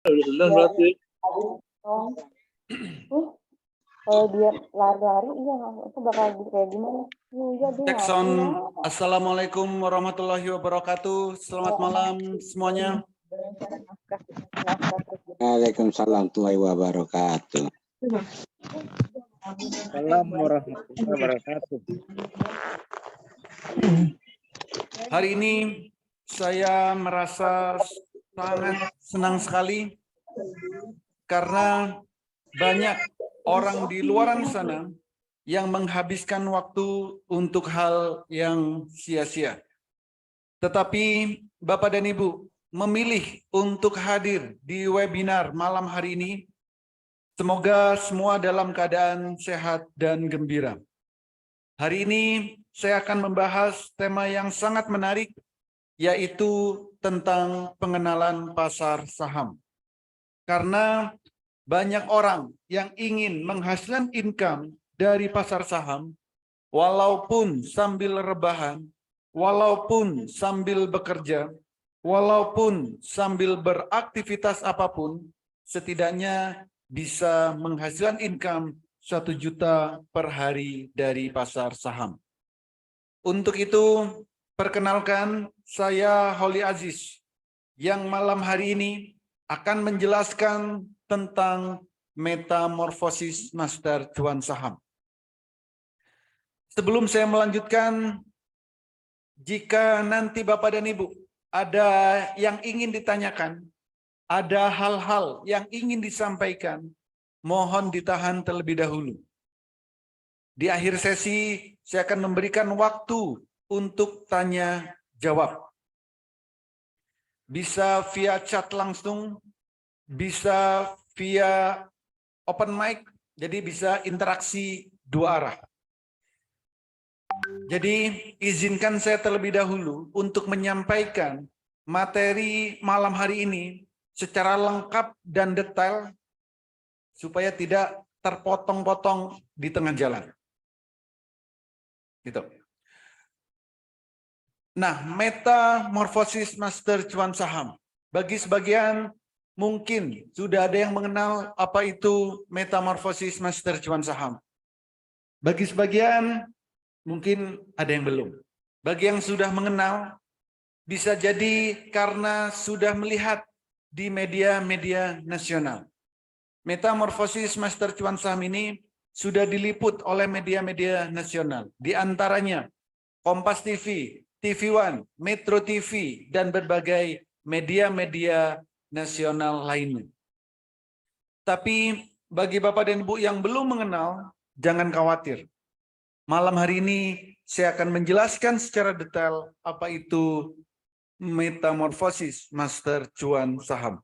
Biar berarti. dong. Kalau dia lari-lari, iya itu bakal kayak gimana? Iya dia Jackson, ngapain? Assalamualaikum warahmatullahi wabarakatuh. Selamat malam semuanya. Waalaikumsalam warahmatullahi wabarakatuh. Salam warahmatullahi wabarakatuh. Hari ini saya merasa sangat senang sekali karena banyak orang di luar sana yang menghabiskan waktu untuk hal yang sia-sia. Tetapi Bapak dan Ibu memilih untuk hadir di webinar malam hari ini. Semoga semua dalam keadaan sehat dan gembira. Hari ini saya akan membahas tema yang sangat menarik, yaitu tentang pengenalan pasar saham. Karena banyak orang yang ingin menghasilkan income dari pasar saham, walaupun sambil rebahan, walaupun sambil bekerja, walaupun sambil beraktivitas apapun, setidaknya bisa menghasilkan income 1 juta per hari dari pasar saham. Untuk itu, perkenalkan saya Holly Aziz, yang malam hari ini akan menjelaskan tentang metamorfosis master cuan saham. Sebelum saya melanjutkan, jika nanti Bapak dan Ibu ada yang ingin ditanyakan, ada hal-hal yang ingin disampaikan, mohon ditahan terlebih dahulu. Di akhir sesi, saya akan memberikan waktu untuk tanya jawab. Bisa via chat langsung, bisa via open mic, jadi bisa interaksi dua arah. Jadi izinkan saya terlebih dahulu untuk menyampaikan materi malam hari ini secara lengkap dan detail supaya tidak terpotong-potong di tengah jalan. Gitu. Nah, metamorfosis master cuan saham. Bagi sebagian mungkin sudah ada yang mengenal apa itu metamorfosis master cuan saham. Bagi sebagian mungkin ada yang belum. Bagi yang sudah mengenal, bisa jadi karena sudah melihat di media-media nasional. Metamorfosis master cuan saham ini sudah diliput oleh media-media nasional. Di antaranya Kompas TV, TV One, Metro TV, dan berbagai media-media nasional lainnya. Tapi bagi Bapak dan Ibu yang belum mengenal, jangan khawatir. Malam hari ini saya akan menjelaskan secara detail apa itu metamorfosis master cuan saham.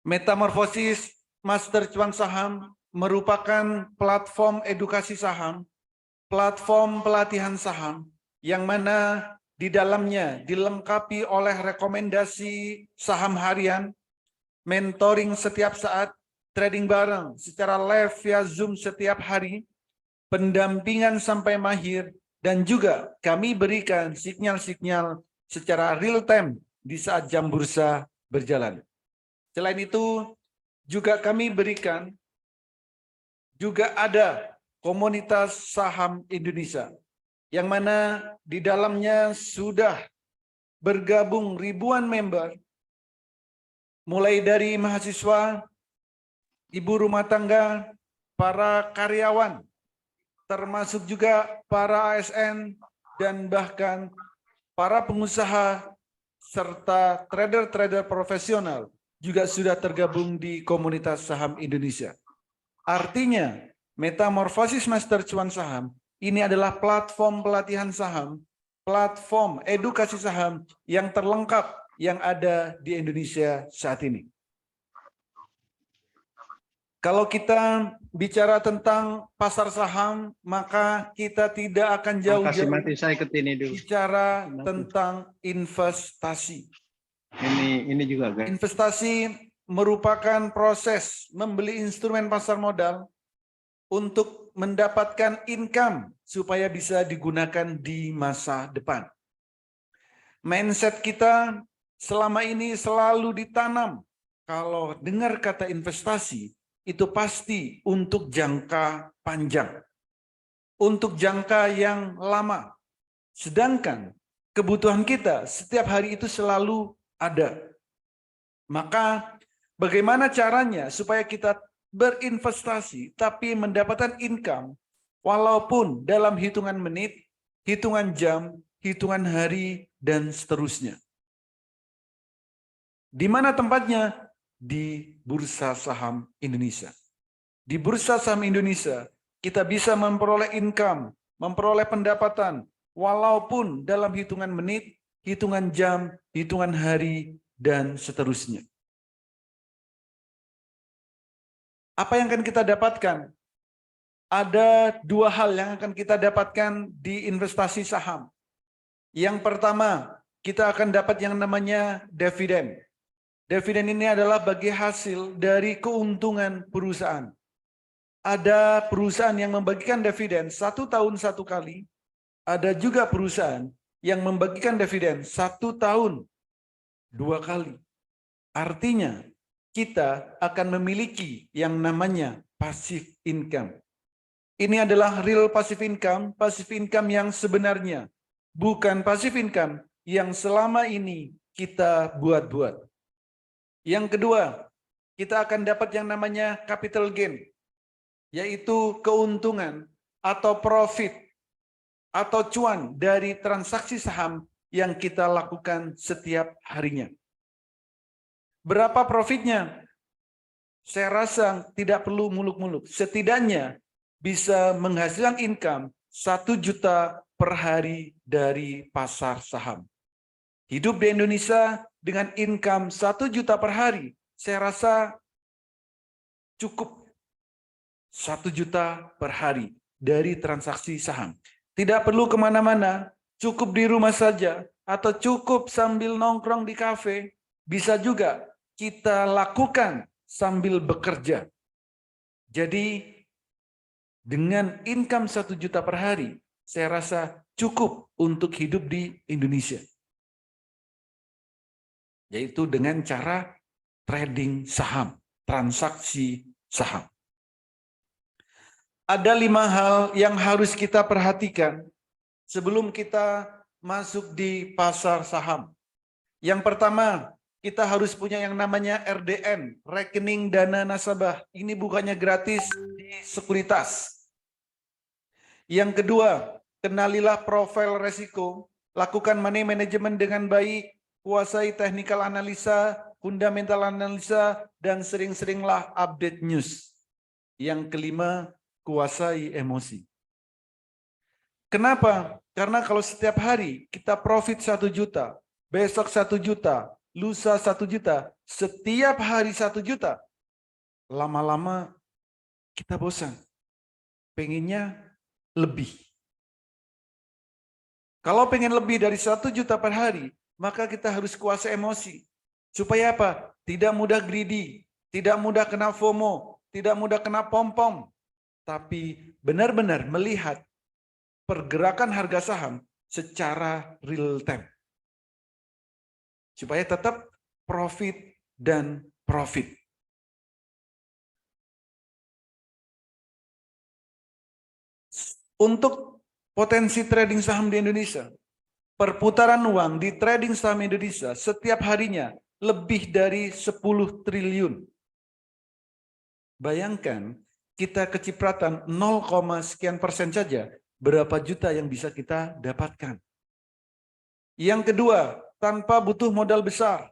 Metamorfosis master cuan saham merupakan platform edukasi saham, platform pelatihan saham, yang mana di dalamnya dilengkapi oleh rekomendasi saham harian, mentoring setiap saat, trading bareng secara live via Zoom setiap hari, pendampingan sampai mahir, dan juga kami berikan sinyal-sinyal secara real time di saat jam bursa berjalan. Selain itu, juga kami berikan, juga ada komunitas saham Indonesia, yang mana di dalamnya sudah bergabung ribuan member, mulai dari mahasiswa, ibu rumah tangga, para karyawan, termasuk juga para ASN, dan bahkan para pengusaha, serta trader-trader profesional juga sudah tergabung di komunitas saham Indonesia. Artinya, metamorfosis master cuan saham ini adalah platform pelatihan saham, platform edukasi saham yang terlengkap yang ada di Indonesia saat ini. Kalau kita bicara tentang pasar saham, maka kita tidak akan jauh-jauh bicara tentang investasi. Ini juga guys. Investasi merupakan proses membeli instrumen pasar modal untuk mendapatkan income supaya bisa digunakan di masa depan. Mindset kita selama ini selalu ditanam. Kalau dengar kata investasi, itu pasti untuk jangka panjang. Untuk jangka yang lama. Sedangkan kebutuhan kita setiap hari itu selalu ada. Maka bagaimana caranya supaya kita berinvestasi tapi mendapatkan income walaupun dalam hitungan menit, hitungan jam, hitungan hari, dan seterusnya. Di mana tempatnya? Di Bursa Saham Indonesia. Di Bursa Saham Indonesia, kita bisa memperoleh income, memperoleh pendapatan, walaupun dalam hitungan menit, hitungan jam, hitungan hari, dan seterusnya. Apa yang akan kita dapatkan? Ada dua hal yang akan kita dapatkan di investasi saham. Yang pertama, kita akan dapat yang namanya dividen. Dividen ini adalah bagi hasil dari keuntungan perusahaan. Ada perusahaan yang membagikan dividen 1 tahun 1 kali. Ada juga perusahaan yang membagikan dividen 1 tahun 2 kali. Artinya, kita akan memiliki yang namanya passive income. Ini adalah real passive income yang sebenarnya. Bukan passive income yang selama ini kita buat-buat. Yang kedua, kita akan dapat yang namanya capital gain, yaitu keuntungan atau profit atau cuan dari transaksi saham yang kita lakukan setiap harinya. Berapa profitnya? Saya rasa tidak perlu muluk-muluk. Setidaknya bisa menghasilkan income 1 juta per hari dari pasar saham. Hidup di Indonesia dengan income 1 juta per hari, saya rasa cukup 1 juta per hari dari transaksi saham. Tidak perlu kemana-mana, cukup di rumah saja, atau cukup sambil nongkrong di kafe, bisa juga kita lakukan sambil bekerja. Jadi dengan income 1 juta per hari, saya rasa cukup untuk hidup di Indonesia. Yaitu dengan cara trading saham, transaksi saham. Ada 5 hal yang harus kita perhatikan sebelum kita masuk di pasar saham. Yang pertama, kita harus punya yang namanya RDN, rekening dana nasabah. Ini bukannya gratis di sekuritas. Yang kedua, kenalilah profil resiko, lakukan money management dengan baik, kuasai technical analisa, fundamental analisa, dan sering-seringlah update news. Yang kelima, kuasai emosi. Kenapa? Karena kalau setiap hari kita profit 1 juta, besok 1 juta, lusa 1 juta, setiap hari 1 juta, lama-lama kita bosan. Pengennya lebih. Kalau pengen lebih dari 1 juta per hari, maka kita harus kuasai emosi. Supaya apa? Tidak mudah greedy, tidak mudah kena FOMO, tidak mudah kena pom-pom. Tapi benar-benar melihat pergerakan harga saham secara real time. Supaya tetap profit dan profit. Untuk potensi trading saham di Indonesia, perputaran uang di trading saham Indonesia setiap harinya lebih dari 10 triliun. Bayangkan kita kecipratan 0, sekian persen saja, berapa juta yang bisa kita dapatkan. Yang kedua, tanpa butuh modal besar.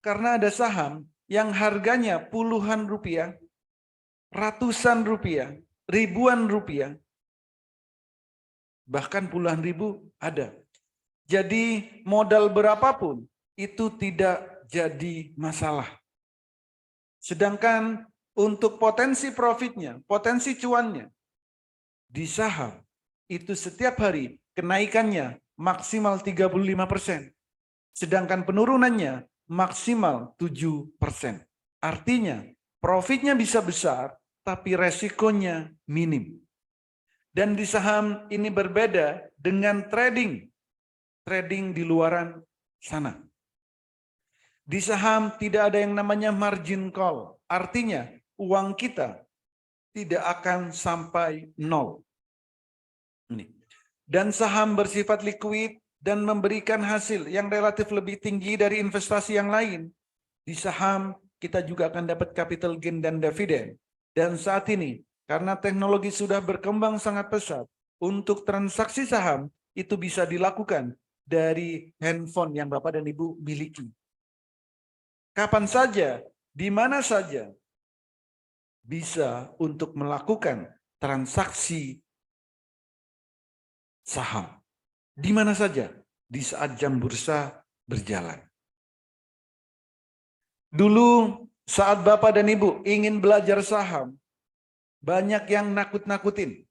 Karena ada saham yang harganya puluhan rupiah, ratusan rupiah, ribuan rupiah, bahkan puluhan ribu ada. Jadi modal berapapun itu tidak jadi masalah. Sedangkan untuk potensi profitnya, potensi cuannya di saham itu setiap hari kenaikannya maksimal 35%. Sedangkan penurunannya maksimal 7%. Artinya profitnya bisa besar tapi resikonya minim. Dan di saham ini berbeda dengan trading di luaran sana. Di saham tidak ada yang namanya margin call. Artinya uang kita tidak akan sampai nol. Dan saham bersifat liquid dan memberikan hasil yang relatif lebih tinggi dari investasi yang lain. Di saham kita juga akan dapat capital gain dan dividen. Dan saat ini karena teknologi sudah berkembang sangat pesat, untuk transaksi saham itu bisa dilakukan dari handphone yang Bapak dan Ibu miliki. Kapan saja, di mana saja bisa untuk melakukan transaksi saham. Di mana saja, di saat jam bursa berjalan. Dulu saat Bapak dan Ibu ingin belajar saham, banyak yang nakut-nakutin.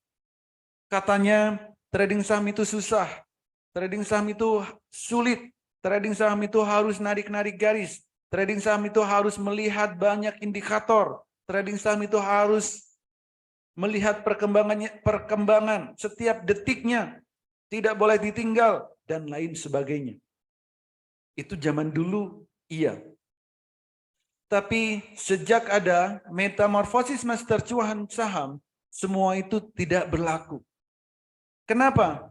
Katanya trading saham itu susah, trading saham itu sulit, trading saham itu harus narik-narik garis, trading saham itu harus melihat banyak indikator, trading saham itu harus melihat perkembangan setiap detiknya, tidak boleh ditinggal, dan lain sebagainya. Itu zaman dulu, iya. Tapi sejak ada metamorfosis master cuan saham, semua itu tidak berlaku. Kenapa?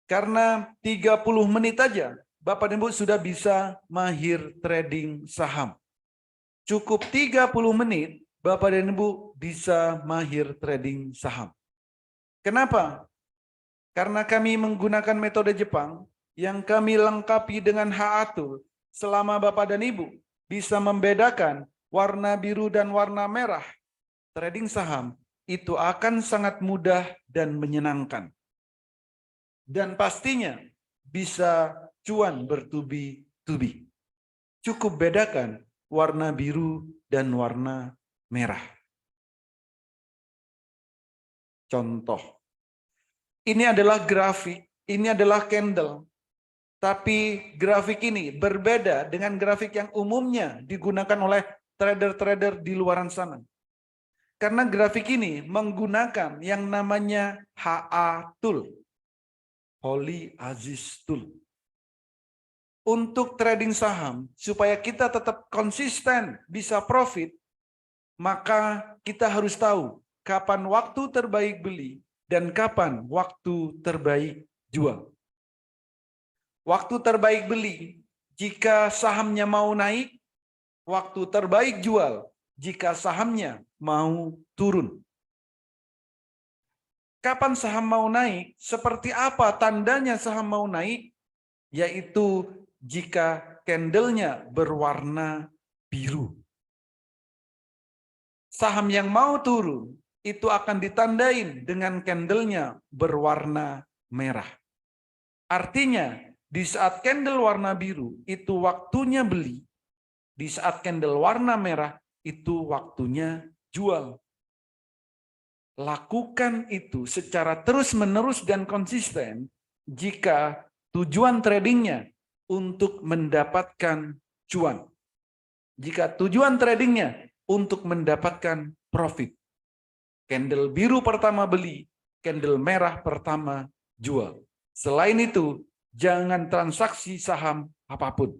Karena 30 menit aja Bapak dan Ibu sudah bisa mahir trading saham. Cukup 30 menit Bapak dan Ibu bisa mahir trading saham. Kenapa? Karena kami menggunakan metode Jepang yang kami lengkapi dengan HA-Tool. Selama Bapak dan Ibu bisa membedakan warna biru dan warna merah, trading saham itu akan sangat mudah dan menyenangkan. Dan pastinya bisa cuan bertubi-tubi. Cukup bedakan warna biru dan warna merah. Contoh. Ini adalah grafik, ini adalah candle. Tapi grafik ini berbeda dengan grafik yang umumnya digunakan oleh trader-trader di luaran sana. Karena grafik ini menggunakan yang namanya HA-Tool. Holy Aziz Tool. Untuk trading saham, supaya kita tetap konsisten bisa profit, maka kita harus tahu kapan waktu terbaik beli dan kapan waktu terbaik jual. Waktu terbaik beli jika sahamnya mau naik, waktu terbaik jual jika sahamnya mau turun. Kapan saham mau naik? Seperti apa tandanya saham mau naik? Yaitu jika candlenya berwarna biru. Saham yang mau turun itu akan ditandain dengan candlenya berwarna merah. Artinya di saat candle warna biru itu waktunya beli. Di saat candle warna merah itu waktunya jual. Lakukan itu secara terus-menerus dan konsisten jika tujuan tradingnya untuk mendapatkan cuan. Jika tujuan tradingnya untuk mendapatkan profit. Candle biru pertama beli, candle merah pertama jual. Selain itu, jangan transaksi saham apapun.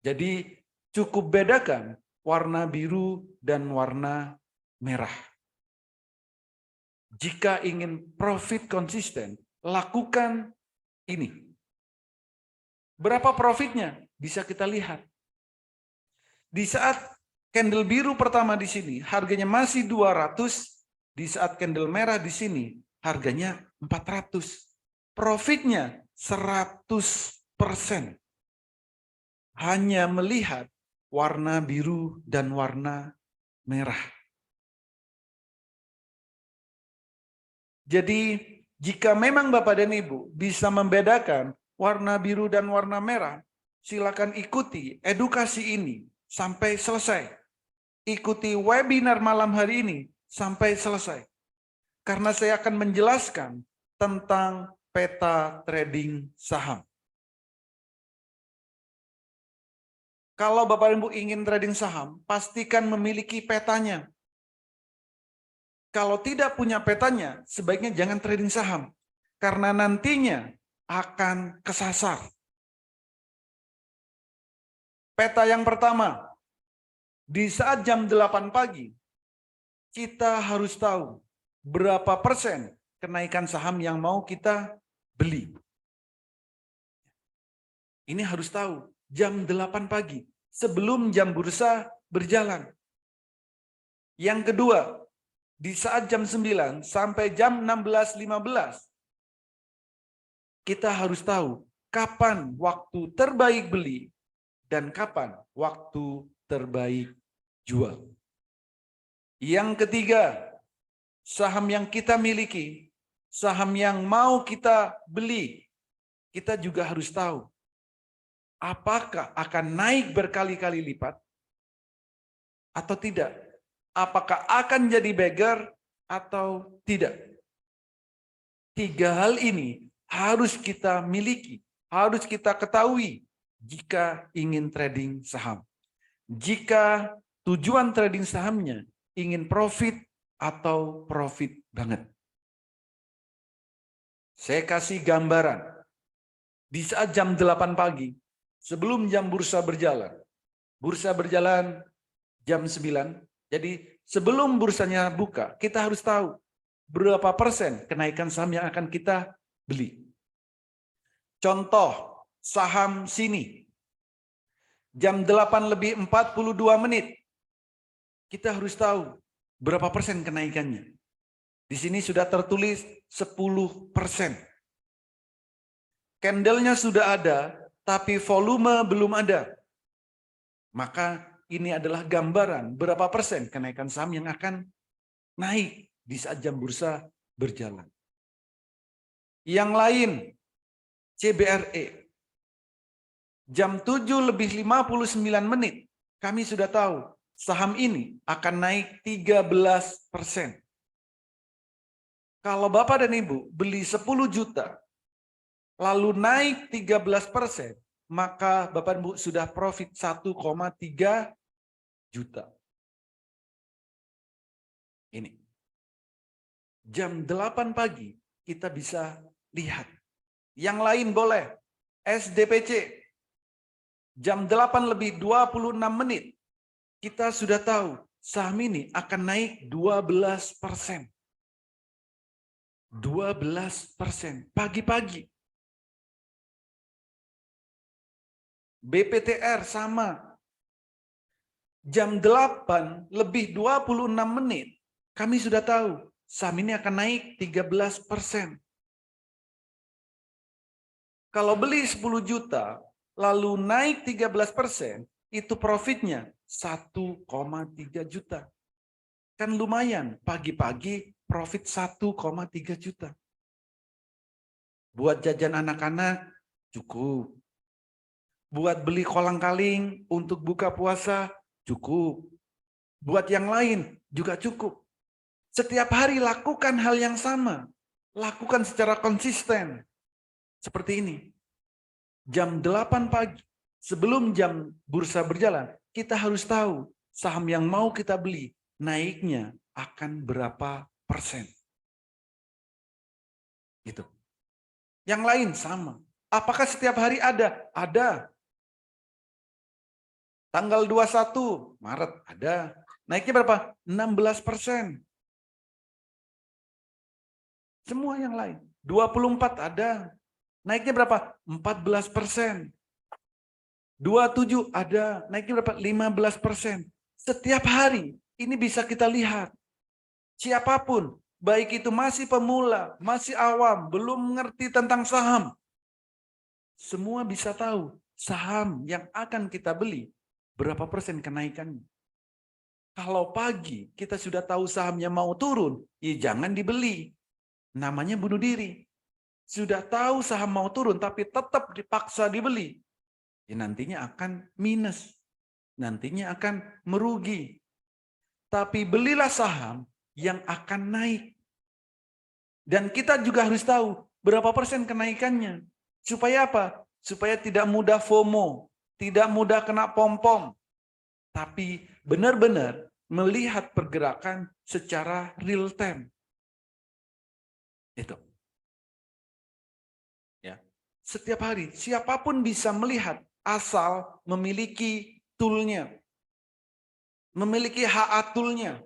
Jadi cukup bedakan warna biru dan warna merah. Jika ingin profit konsisten, lakukan ini. Berapa profitnya? Bisa kita lihat. Di saat candle biru pertama di sini, harganya masih 200. Di saat candle merah di sini, harganya 400. Profitnya 100%. Hanya melihat warna biru dan warna merah. Jadi jika memang Bapak dan Ibu bisa membedakan warna biru dan warna merah, silakan ikuti edukasi ini sampai selesai. Ikuti webinar malam hari ini sampai selesai. Karena saya akan menjelaskan tentang peta trading saham. Kalau Bapak dan Ibu ingin trading saham, pastikan memiliki petanya. Kalau tidak punya petanya, sebaiknya jangan trading saham. Karena nantinya akan kesasar. Peta yang pertama, di saat jam 8 pagi, kita harus tahu berapa persen kenaikan saham yang mau kita beli. Ini harus tahu, jam 8 pagi, sebelum jam bursa berjalan. Yang kedua, di saat jam 9 sampai jam 16.15, kita harus tahu kapan waktu terbaik beli dan kapan waktu terbaik jual. Yang ketiga, saham yang kita miliki, saham yang mau kita beli, kita juga harus tahu apakah akan naik berkali-kali lipat atau tidak. Apakah akan jadi beggar atau tidak. 3 hal ini harus kita miliki, harus kita ketahui jika ingin trading saham. Jika tujuan trading sahamnya ingin profit atau profit banget. Saya kasih gambaran. Di saat jam 8 pagi, sebelum jam bursa berjalan jam 9, jadi sebelum bursanya buka, kita harus tahu berapa persen kenaikan saham yang akan kita beli. Contoh, saham sini. Jam 8:42, kita harus tahu berapa persen kenaikannya. Di sini sudah tertulis 10%. Candlenya sudah ada, tapi volume belum ada. Maka ini adalah gambaran berapa persen kenaikan saham yang akan naik di saat jam bursa berjalan. Yang lain, CBRE. Jam 7:59, kami sudah tahu saham ini akan naik 13%. Kalau Bapak dan Ibu beli 10 juta, lalu naik 13%, maka Bapak dan Ibu sudah profit 1,3 juta. Ini. Jam 8 pagi kita bisa lihat. Yang lain boleh. SDPC. Jam 8:26, kita sudah tahu saham ini akan naik 12%. 12% pagi-pagi. BPTR sama. Jam 8:26, kami sudah tahu saham ini akan naik 13%. Kalau beli 10 juta, lalu naik 13%, itu profitnya 1,3 juta. Kan lumayan, pagi-pagi profit 1,3 juta. Buat jajan anak-anak, cukup. Buat beli kolang-kaling untuk buka puasa, cukup. Buat yang lain juga cukup. Setiap hari lakukan hal yang sama. Lakukan secara konsisten. Seperti ini. Jam 8 pagi, sebelum jam bursa berjalan, kita harus tahu saham yang mau kita beli, naiknya akan berapa persen. Gitu. Yang lain sama. Apakah setiap hari ada? Ada. Tanggal 21 Maret ada. Naiknya berapa? 16%. Semua yang lain. 24 ada. Naiknya berapa? 14%. 27 ada. Naiknya berapa? 15%. Setiap hari ini bisa kita lihat. Siapapun, baik itu masih pemula, masih awam, belum mengerti tentang saham. Semua bisa tahu saham yang akan kita beli berapa persen kenaikannya. Kalau pagi kita sudah tahu sahamnya mau turun, ya jangan dibeli. Namanya bunuh diri. Sudah tahu saham mau turun tapi tetap dipaksa dibeli, ya nantinya akan minus. Nantinya akan merugi. Tapi belilah saham yang akan naik. Dan kita juga harus tahu berapa persen kenaikannya. Supaya apa? Supaya tidak mudah FOMO, tidak mudah kena pom-pom. Tapi benar-benar melihat pergerakan secara real time. Itu. Ya. Setiap hari, siapapun bisa melihat asal memiliki tool-nya. Memiliki HA tool-nya.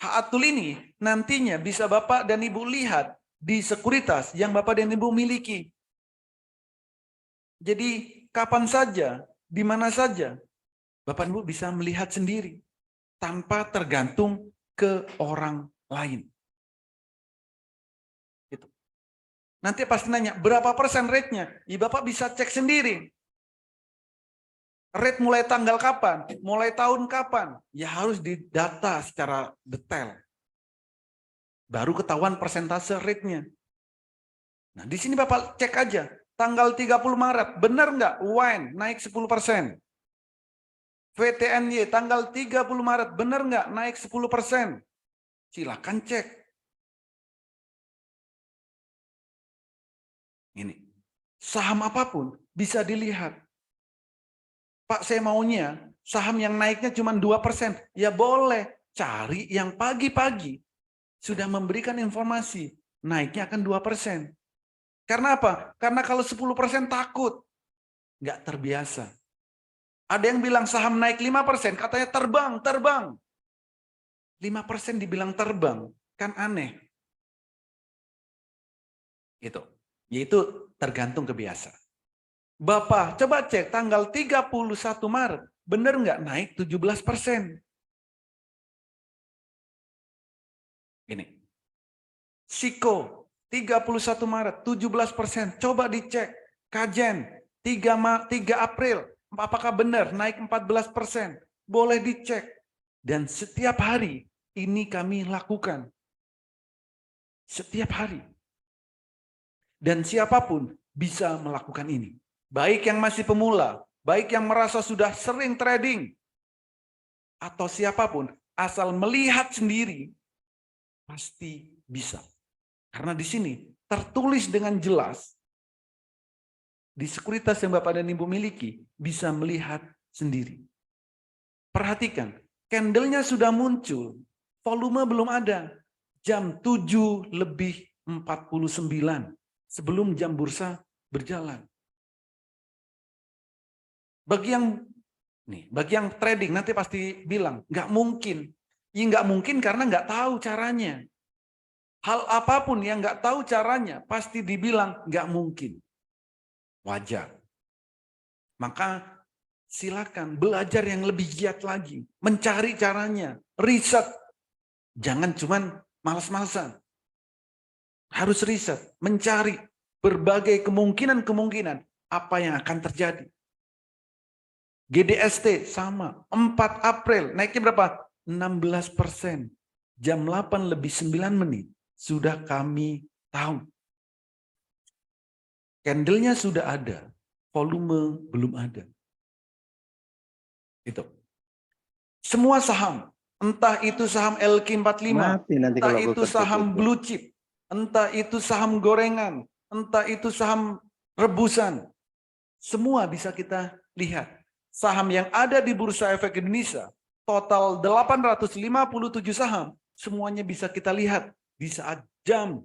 HA tool ini nantinya bisa Bapak dan Ibu lihat di sekuritas yang Bapak dan Ibu miliki. Jadi kapan saja, di mana saja, Bapak dan Ibu bisa melihat sendiri tanpa tergantung ke orang lain. Gitu. Nanti pasti nanya, berapa persen rate-nya? Ya Bapak bisa cek sendiri. Rate mulai tanggal kapan? Mulai tahun kapan? Ya harus didata secara detail. Baru ketahuan persentase rate-nya. Nah, di sini Bapak cek aja. Tanggal 30 Maret, benar nggak? Wine naik 10%. VTNY tanggal 30 Maret, benar nggak? Naik 10%. Silakan cek. Ini. Saham apapun bisa dilihat. Pak, saya maunya saham yang naiknya cuma 2%. Ya boleh, cari yang pagi-pagi sudah memberikan informasi naiknya akan 2%. Karena apa? Karena kalau 10% takut, nggak terbiasa. Ada yang bilang saham naik 5%, katanya terbang. 5% dibilang terbang, kan aneh. Itu. Yaitu tergantung kebiasaan. Bapak, coba cek tanggal 31 Maret, benar nggak naik 17%? Ini. Siko, 31 Maret, 17%. Coba dicek. Kajen, 3 April, apakah benar naik 14%? Boleh dicek. Dan setiap hari ini kami lakukan. Setiap hari. Dan siapapun bisa melakukan ini. Baik yang masih pemula, baik yang merasa sudah sering trading, atau siapapun, asal melihat sendiri, pasti bisa. Karena di sini tertulis dengan jelas, di sekuritas yang Bapak dan Ibu miliki, bisa melihat sendiri. Perhatikan, candle-nya sudah muncul, volume belum ada. Jam 7:49, sebelum jam bursa berjalan. Bagi yang trading nanti pasti bilang nggak mungkin. Ya nggak mungkin karena nggak tahu caranya. Hal apapun yang nggak tahu caranya pasti dibilang nggak mungkin. Wajar. Maka silakan belajar yang lebih giat lagi, mencari caranya, riset. Jangan cuman malas-malasan. Harus riset, mencari berbagai kemungkinan apa yang akan terjadi. GDST sama, 4 April, naiknya berapa? 16%. Jam 8:09 sudah kami tahu. Candle-nya sudah ada, volume belum ada. Itu. Semua saham, entah itu saham LQ45, entah itu saham blue chip, entah itu saham gorengan, entah itu saham rebusan, semua bisa kita lihat. Saham yang ada di Bursa Efek Indonesia, total 857 saham, semuanya bisa kita lihat di saat jam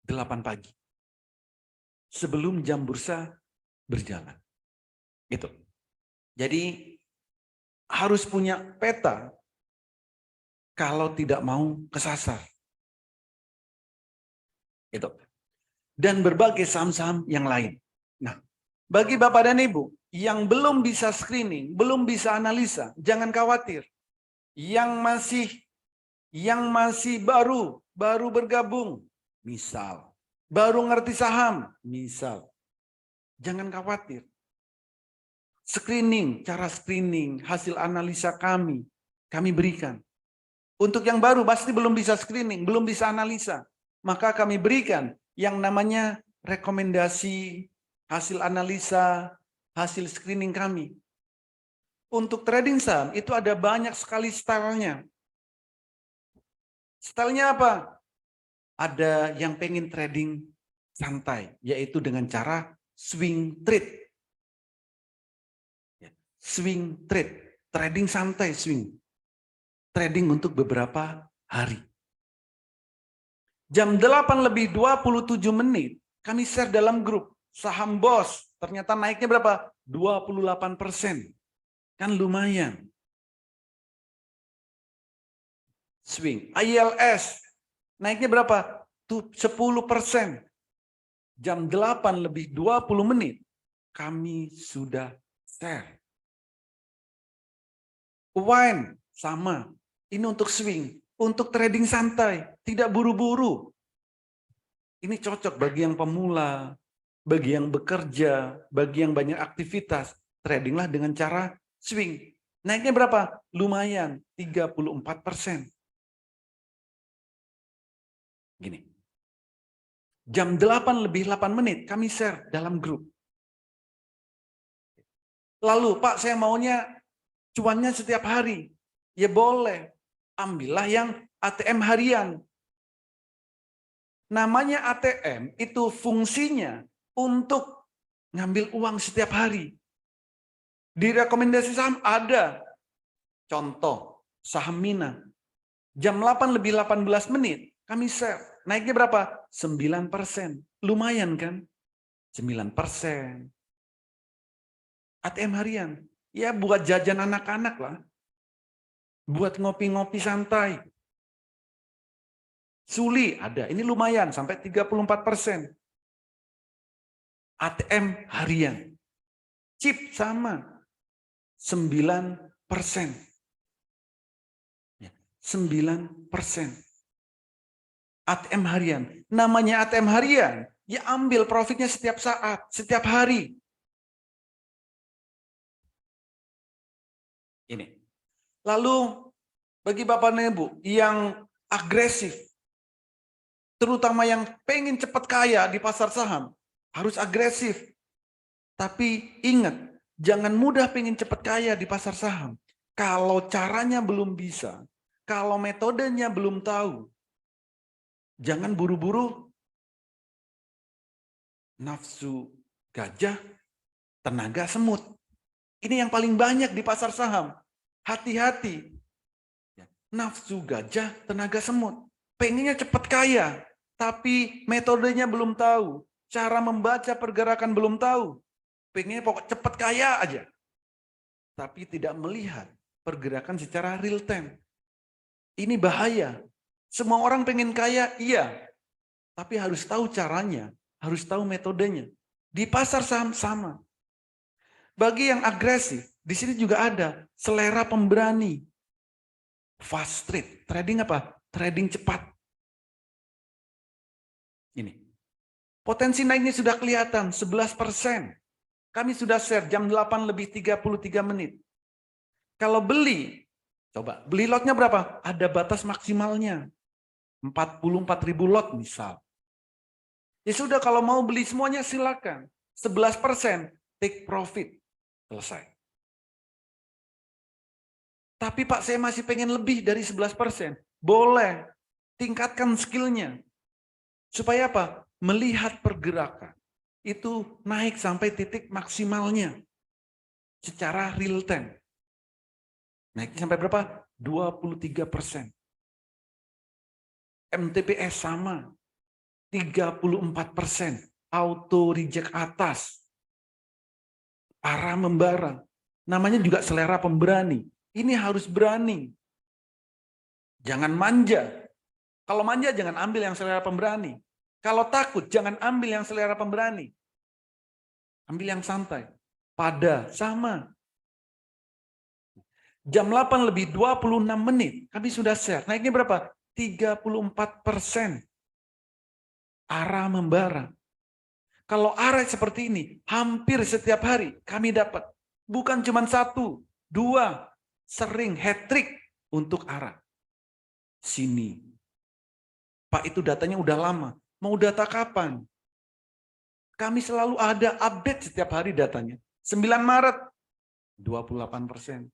8 pagi. Sebelum jam bursa berjalan. Gitu. Jadi harus punya peta kalau tidak mau kesasar. Gitu. Dan berbagai saham-saham yang lain. Nah, bagi Bapak dan Ibu yang belum bisa screening, belum bisa analisa, jangan khawatir. Yang masih baru bergabung, misal, baru ngerti saham, misal, jangan khawatir. Cara screening, hasil analisa kami berikan. Untuk yang baru pasti belum bisa screening, belum bisa analisa, maka kami berikan yang namanya rekomendasi, hasil analisa, hasil screening kami. Untuk trading saham itu ada banyak sekali stylenya. Stylenya apa? Ada yang pengen trading santai, yaitu dengan cara swing trade. Swing trade, trading santai, swing. Trading untuk beberapa hari. Jam 8:27 kami share dalam grup saham BOS. Ternyata naiknya berapa? 28%. Kan lumayan. Swing. ILS naiknya berapa? 10%. Jam 8 lebih 20 menit kami sudah share. Wine sama. Ini untuk swing, untuk trading santai, tidak buru-buru. Ini cocok bagi yang pemula, bagi yang bekerja, bagi yang banyak aktivitas. Tradinglah dengan cara swing. Naiknya berapa? Lumayan, 34%. Gini. Jam 8 lebih 8 menit kami share dalam grup. Lalu, Pak, saya maunya cuannya setiap hari. Ya boleh. Ambillah yang ATM harian. Namanya ATM itu fungsinya untuk ngambil uang setiap hari. Di rekomendasi saham ada. Contoh, saham Mina. Jam 8 lebih 18 menit kami share. Naiknya berapa? 9%. Lumayan kan? 9%. ATM harian. Ya buat jajan anak-anak lah. Buat ngopi-ngopi santai. Suli ada, ini lumayan sampai 34%. ATM harian. Chip sama 9%. 9%. ATM harian. Namanya ATM harian, ya ambil profitnya setiap saat, setiap hari. Ini. Lalu bagi Bapak dan Ibu yang agresif, terutama yang pengen cepat kaya di pasar saham, harus agresif. Tapi ingat, jangan mudah pengen cepat kaya di pasar saham. Kalau caranya belum bisa, kalau metodenya belum tahu, jangan buru-buru nafsu gajah, tenaga semut. Ini yang paling banyak di pasar saham. Hati-hati. Nafsu gajah, tenaga semut. Pengennya cepat kaya, tapi metodenya belum tahu. Cara membaca pergerakan belum tahu. Pengennya pokok cepat kaya aja. Tapi tidak melihat pergerakan secara real time. Ini bahaya. Semua orang pengen kaya, iya. Tapi harus tahu caranya, harus tahu metodenya. Di pasar saham sama. Bagi yang agresif, di sini juga ada selera pemberani. Fast trade. Trading apa? Trading cepat. Ini. Potensi naiknya sudah kelihatan, 11%. Kami sudah share jam 8 lebih 33 menit. Kalau beli, coba beli lotnya berapa? Ada batas maksimalnya. 44.000 lot misal. Ya sudah, kalau mau beli semuanya silakan. 11% take profit. Selesai. Tapi Pak, saya masih pengen lebih dari 11%. Boleh. Tingkatkan skillnya. Supaya apa? Melihat pergerakan. Itu naik sampai titik maksimalnya. Secara real time. Naik sampai berapa? 23%. MTPS sama. 34%. Auto reject atas. Arah membara. Namanya juga selera pemberani. Ini harus berani. Jangan manja. Kalau manja jangan ambil yang selera pemberani. Kalau takut jangan ambil yang selera pemberani. Ambil yang santai. Pada sama. Jam 8 lebih 26 menit. Kami sudah share. Naiknya berapa? 34%. Arah membara. Kalau arah seperti ini, hampir setiap hari kami dapat. Bukan cuma 1, 2, sering hat-trick untuk arah. Sini. Pak, itu datanya udah lama. Mau data kapan? Kami selalu ada update setiap hari datanya. 9 Maret, 28%.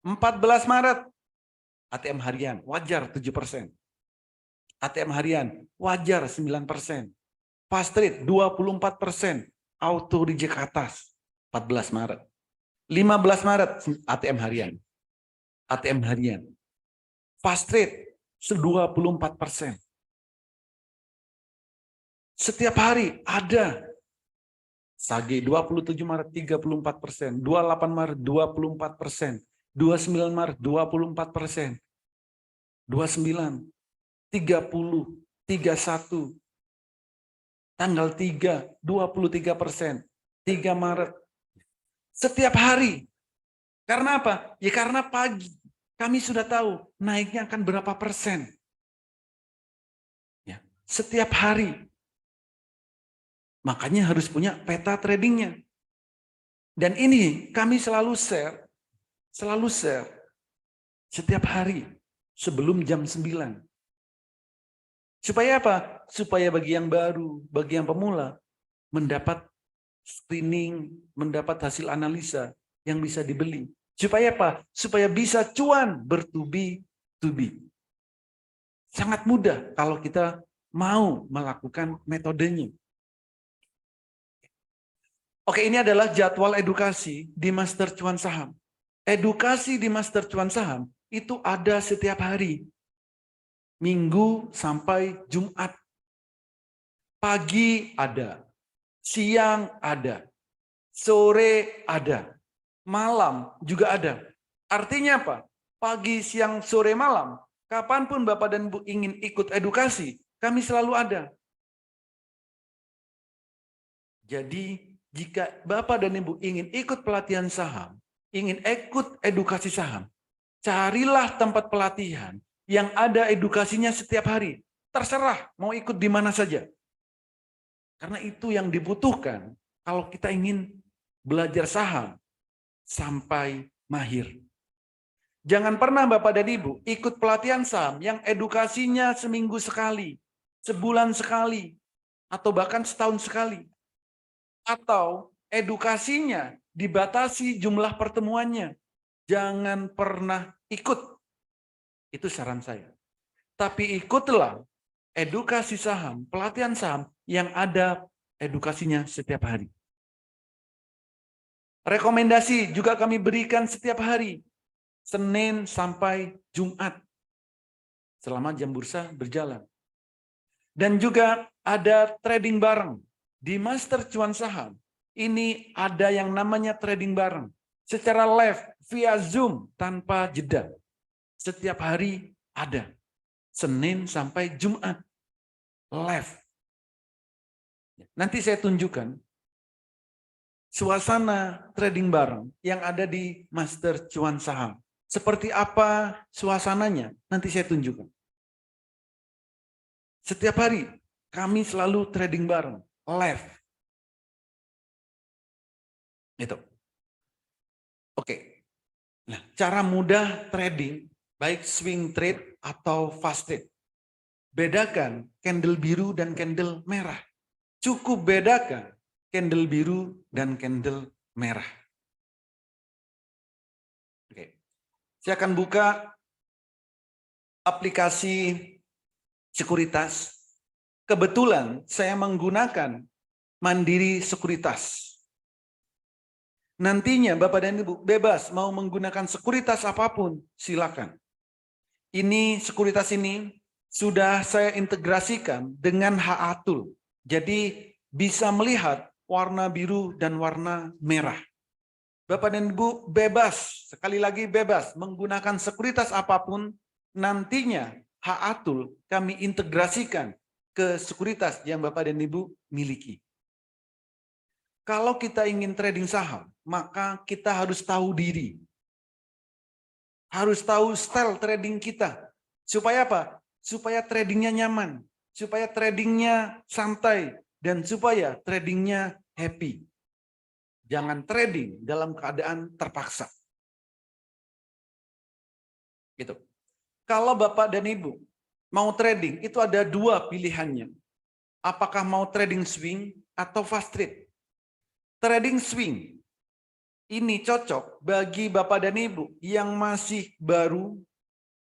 14 Maret, ATM harian, wajar 7%. ATM harian, wajar 9%. Fast trade 24%, auto reject atas 14 Maret. 15 Maret ATM harian. ATM harian. Fast trade 24%. Setiap hari ada. SAGE 27 Maret 34%, 28 Maret 24%, 29 Maret 24%, 29, 30, 31, tanggal 3, 23%, 3 Maret. Setiap hari. Karena apa? Ya karena pagi. Kami sudah tahu naiknya akan berapa persen. Ya, setiap hari. Makanya harus punya peta tradingnya. Dan ini kami selalu share setiap hari sebelum jam 9. Supaya apa? Supaya bagi yang baru, bagi yang pemula, mendapat screening, mendapat hasil analisa yang bisa dibeli. Supaya apa? Supaya bisa cuan bertubi-tubi. Sangat mudah kalau kita mau melakukan metodenya. Oke, ini adalah jadwal edukasi di Master Cuan Saham. Edukasi di Master Cuan Saham itu ada setiap hari. Minggu sampai Jumat. Pagi ada, siang ada, sore ada, malam juga ada. Artinya apa? Pagi, siang, sore, malam, kapanpun Bapak dan Ibu ingin ikut edukasi, kami selalu ada. Jadi, jika Bapak dan Ibu ingin ikut pelatihan saham, ingin ikut edukasi saham, carilah tempat pelatihan yang ada edukasinya setiap hari. Terserah mau ikut di mana saja. Karena itu yang dibutuhkan kalau kita ingin belajar saham sampai mahir. Jangan pernah Bapak dan Ibu ikut pelatihan saham yang edukasinya seminggu sekali, sebulan sekali, atau bahkan setahun sekali. Atau edukasinya dibatasi jumlah pertemuannya. Jangan pernah ikut. Itu saran saya. Tapi ikutlah edukasi saham, pelatihan saham yang ada edukasinya setiap hari. Rekomendasi juga kami berikan setiap hari. Senin sampai Jumat. Selama jam bursa berjalan. Dan juga ada trading bareng. Di Master Cuan Saham, ini ada yang namanya trading bareng. Secara live, via Zoom, tanpa jeda. Setiap hari ada. Senin sampai Jumat. Live. Nanti saya tunjukkan suasana trading bareng yang ada di Master Cuan Saham. Seperti apa suasananya, nanti saya tunjukkan. Setiap hari kami selalu trading bareng. Live. Itu. Oke. Nah, cara mudah trading, baik swing trade atau fast trade. Bedakan candle biru dan candle merah. Cukup bedakan candle biru dan candle merah. Oke. Saya akan buka aplikasi sekuritas. Kebetulan saya menggunakan Mandiri Sekuritas. Nantinya Bapak dan Ibu bebas mau menggunakan sekuritas apapun, silakan. Ini sekuritas ini sudah saya integrasikan dengan HA-Tool. Jadi bisa melihat warna biru dan warna merah. Bapak dan Ibu bebas, sekali lagi bebas menggunakan sekuritas apapun, nantinya HA-Tool kami integrasikan ke sekuritas yang Bapak dan Ibu miliki. Kalau kita ingin trading saham, maka kita harus tahu diri. Harus tahu style trading kita. Supaya apa? Supaya tradingnya nyaman. Supaya tradingnya santai. Dan supaya tradingnya happy. Jangan trading dalam keadaan terpaksa. Gitu. Kalau Bapak dan Ibu mau trading, itu ada dua pilihannya. Apakah mau trading swing atau fast trade? Trading swing ini cocok bagi Bapak dan Ibu yang masih baru,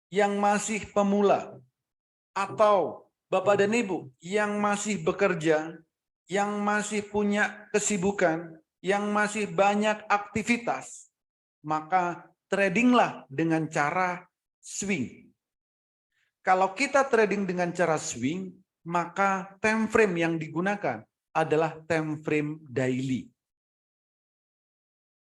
yang masih pemula, atau Bapak dan Ibu yang masih bekerja, yang masih punya kesibukan, yang masih banyak aktivitas, maka tradinglah dengan cara swing. Kalau kita trading dengan cara swing, maka time frame yang digunakan adalah time frame daily.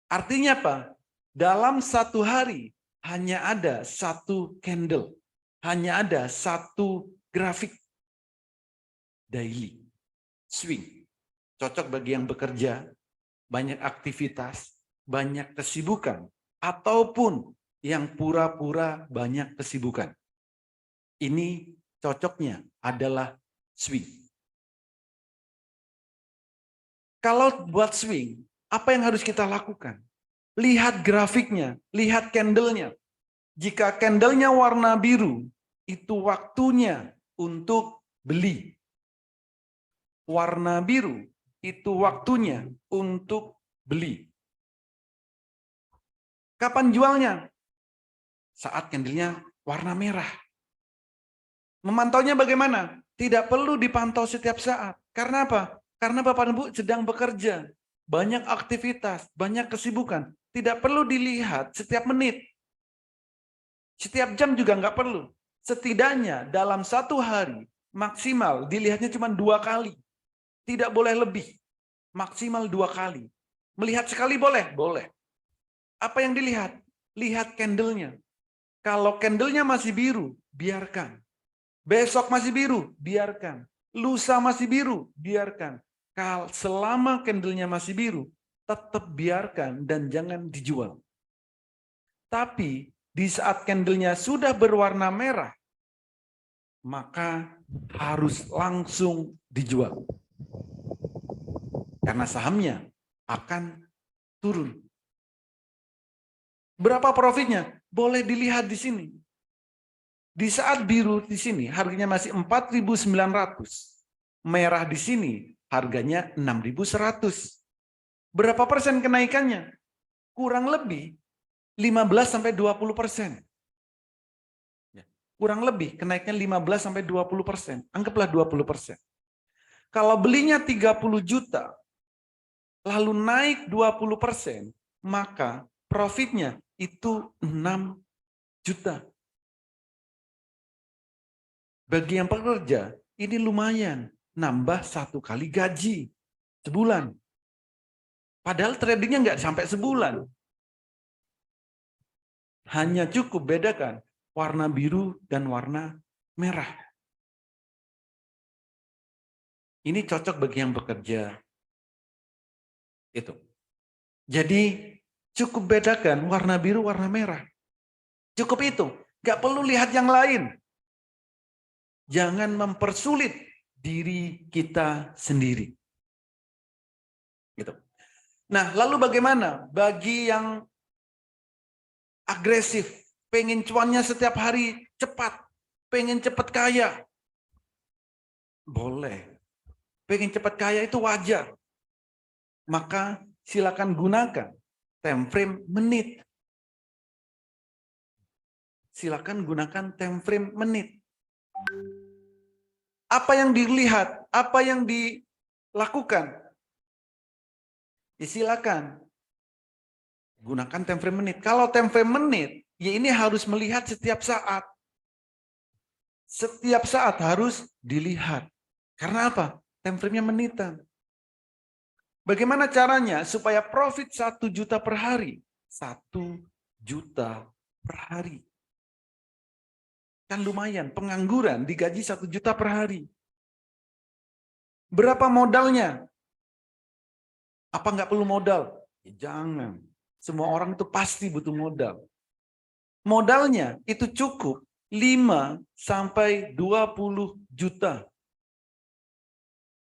Artinya apa? Dalam satu hari hanya ada satu candle, hanya ada satu grafik daily swing. Cocok bagi yang bekerja, banyak aktivitas, banyak kesibukan, ataupun yang pura-pura banyak kesibukan. Ini cocoknya adalah swing. Kalau buat swing, apa yang harus kita lakukan? Lihat grafiknya, lihat candlenya. Jika candlenya warna biru, itu waktunya untuk beli. Warna biru, itu waktunya untuk beli. Kapan jualnya? Saat candlenya warna merah. Memantaunya bagaimana? Tidak perlu dipantau setiap saat. Karena apa? Karena Bapak Ibu sedang bekerja. Banyak aktivitas, banyak kesibukan. Tidak perlu dilihat setiap menit. Setiap jam juga nggak perlu. Setidaknya dalam satu hari, maksimal dilihatnya cuma 2 kali. Tidak boleh lebih. Maksimal 2 kali. Melihat sekali boleh? Boleh. Apa yang dilihat? Lihat candlenya. Kalau candlenya masih biru, biarkan. Besok masih biru, biarkan. Lusa masih biru, biarkan. Selama candlenya masih biru, tetap biarkan dan jangan dijual. Tapi di saat candlenya sudah berwarna merah, maka harus langsung dijual. Karena sahamnya akan turun. Berapa profitnya? Boleh dilihat di sini. Di saat biru di sini harganya masih 4.900. Merah di sini harganya 6.100. Berapa persen kenaikannya? Kurang lebih 15-20%. Kurang lebih kenaiknya 15-20%. Anggaplah 20%. Kalau belinya 30 juta, lalu naik 20%, maka profitnya itu 6 juta. Bagi yang pekerja, ini lumayan. Nambah 1 kali gaji sebulan. Padahal tradingnya nggak sampai sebulan. Hanya cukup bedakan warna biru dan warna merah. Ini cocok bagi yang bekerja. Itu. Jadi cukup bedakan warna biru, warna merah. Cukup itu. Nggak perlu lihat yang lain. Jangan mempersulit diri kita sendiri. Gitu. Nah, lalu bagaimana bagi yang agresif, pengen cuannya setiap hari cepat, pengen cepat kaya? Boleh. Pengen cepat kaya itu wajar. Maka silakan gunakan time frame menit. Silakan gunakan time frame menit. Apa yang dilihat, apa yang dilakukan, ya silakan gunakan time frame menit. Kalau time frame menit, ya ini harus melihat setiap saat. Setiap saat harus dilihat. Karena apa? Time frame-nya menitan. Bagaimana caranya supaya profit 1 juta per hari? 1 juta per hari. Kan lumayan, pengangguran digaji 1 juta per hari. Berapa modalnya? Apa nggak perlu modal? Ya, jangan. Semua orang itu pasti butuh modal. Modalnya itu cukup 5-20 juta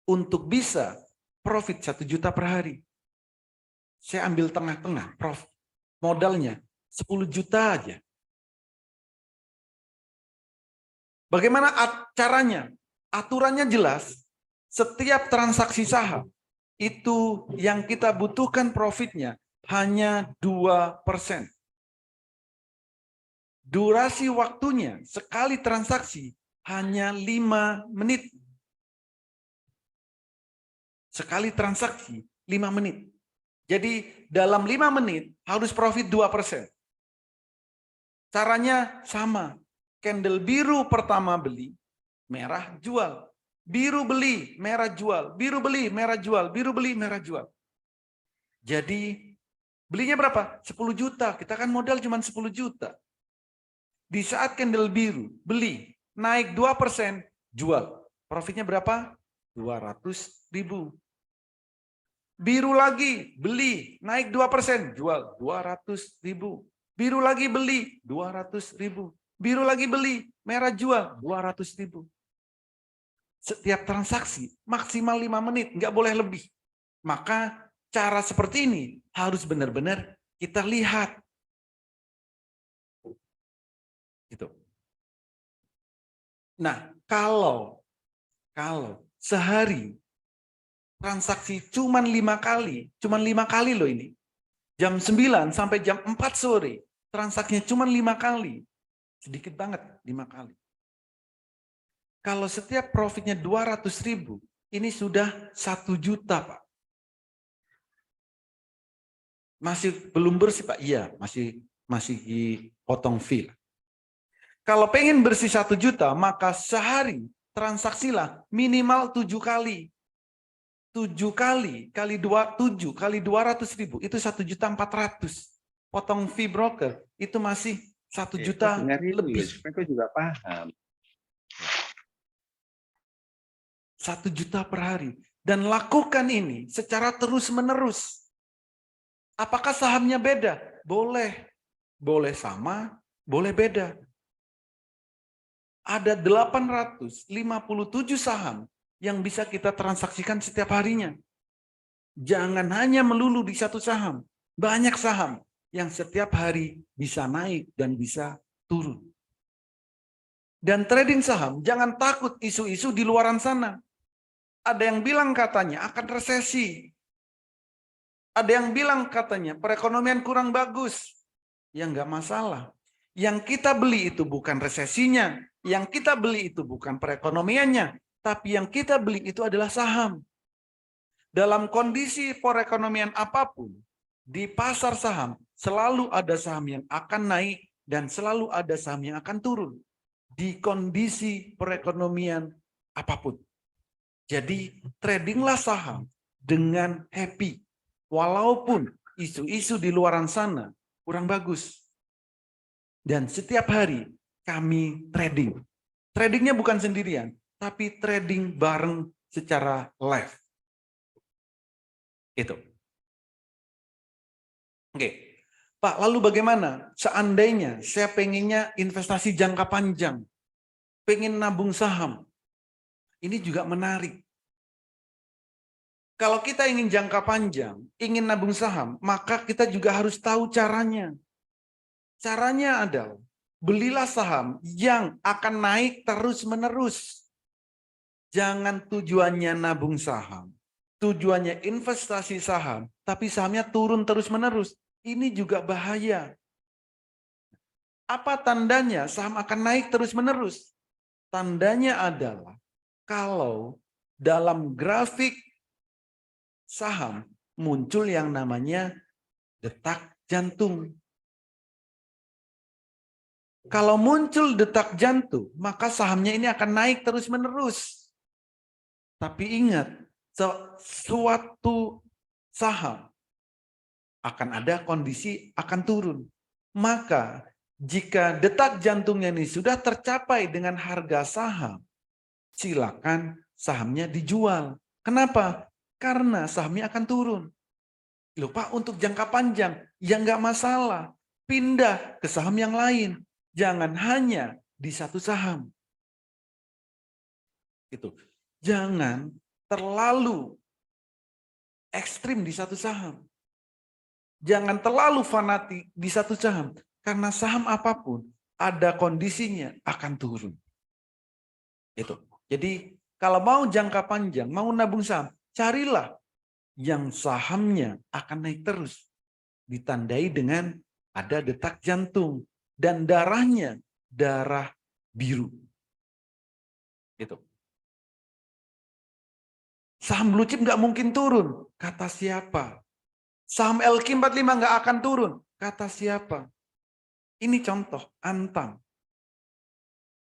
untuk bisa profit 1 juta per hari. Saya ambil tengah-tengah, Prof. Modalnya 10 juta aja. Bagaimana caranya? Aturannya jelas. Setiap transaksi saham itu yang kita butuhkan profitnya hanya 2%. Durasi waktunya sekali transaksi hanya 5 menit. Sekali transaksi 5 menit. Jadi dalam 5 menit harus profit 2%. Caranya sama. Candle biru pertama beli, merah jual. Biru beli, merah jual. Biru beli, merah jual. Biru beli, merah jual. Jadi belinya berapa? 10 juta. Kita kan modal cuma 10 juta. Di saat candle biru, beli. Naik 2%, jual. Profitnya berapa? 200.000. Biru lagi, beli. Naik 2%, jual. 200.000. Biru lagi beli, 200.000. Biru lagi beli, merah jual, 200.000. Setiap transaksi maksimal 5 menit, nggak boleh lebih. Maka cara seperti ini harus benar-benar kita lihat. Gitu. Nah, kalau sehari transaksi cuma 5 kali loh ini. Jam 9 sampai jam 4 sore, transaksinya cuma 5 kali. Sedikit banget 5 kali. Kalau setiap profitnya 200.000, ini sudah 1 juta, Pak. Masih belum bersih, Pak? Iya, masih dipotong fee. Kalau pengen bersih 1 juta, maka sehari transaksilah minimal 7 kali. 7 kali 7 kali 200.000 itu 1.400.000. Potong fee broker itu masih 1 juta lebih. Aku juga paham. 1 juta per hari. Dan lakukan ini secara terus-menerus. Apakah sahamnya beda? Boleh. Boleh sama, boleh beda. Ada 857 saham yang bisa kita transaksikan setiap harinya. Jangan hanya melulu di satu saham. Banyak saham yang setiap hari bisa naik dan bisa turun. Dan trading saham, jangan takut isu-isu di luaran sana. Ada yang bilang katanya akan resesi. Ada yang bilang katanya perekonomian kurang bagus. Ya nggak masalah. Yang kita beli itu bukan resesinya. Yang kita beli itu bukan perekonomiannya. Tapi yang kita beli itu adalah saham. Dalam kondisi perekonomian apapun, di pasar saham selalu ada saham yang akan naik dan selalu ada saham yang akan turun. Di kondisi perekonomian apapun. Jadi tradinglah saham dengan happy. Walaupun isu-isu di luaran sana kurang bagus. Dan setiap hari kami trading. Tradingnya bukan sendirian, tapi trading bareng secara live. Itu. Oke. Pak, lalu bagaimana? Seandainya saya pengennya investasi jangka panjang. Pengen nabung saham. Ini juga menarik. Kalau kita ingin jangka panjang, ingin nabung saham, maka kita juga harus tahu caranya. Caranya adalah, belilah saham yang akan naik terus-menerus. Jangan tujuannya nabung saham. Tujuannya investasi saham, tapi sahamnya turun terus-menerus. Ini juga bahaya. Apa tandanya saham akan naik terus-menerus? Tandanya adalah, kalau dalam grafik saham muncul yang namanya detak jantung. Kalau muncul detak jantung, maka sahamnya ini akan naik terus-menerus. Tapi ingat, suatu saham akan ada kondisi akan turun. Maka jika detak jantungnya ini sudah tercapai dengan harga saham, silakan sahamnya dijual. Kenapa? Karena sahamnya akan turun. Loh Pak, untuk jangka panjang, ya nggak masalah. Pindah ke saham yang lain. Jangan hanya di satu saham. Gitu. Jangan terlalu ekstrim di satu saham. Jangan terlalu fanatik di satu saham. Karena saham apapun, ada kondisinya akan turun. Itu. Jadi, kalau mau jangka panjang, mau nabung saham, carilah yang sahamnya akan naik terus. Ditandai dengan ada detak jantung. Dan darahnya darah biru. Gitu. Saham blue chip nggak mungkin turun. Kata siapa? Saham LQ45 nggak akan turun. Kata siapa? Ini contoh, Antam.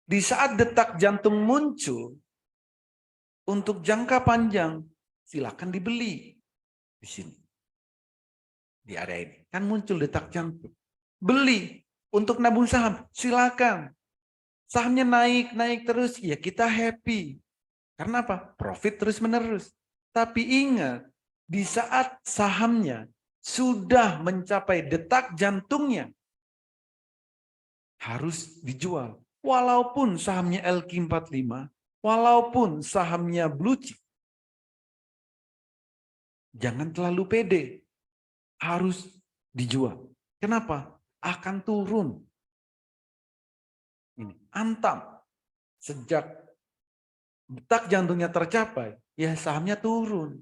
Di saat detak jantung muncul, Untuk jangka panjang, silakan dibeli di sini. Di area ini. Kan muncul detak jantung. Beli untuk nabung saham, silakan. Sahamnya naik terus, ya kita happy. Karena apa? Profit terus-menerus. Tapi ingat, di saat sahamnya sudah mencapai detak jantungnya, harus dijual. Walaupun sahamnya LQ45, walaupun sahamnya blue chip, jangan terlalu pede. Harus dijual. Kenapa? Akan turun. Ini antam. Sejak detak jantungnya tercapai, ya sahamnya turun.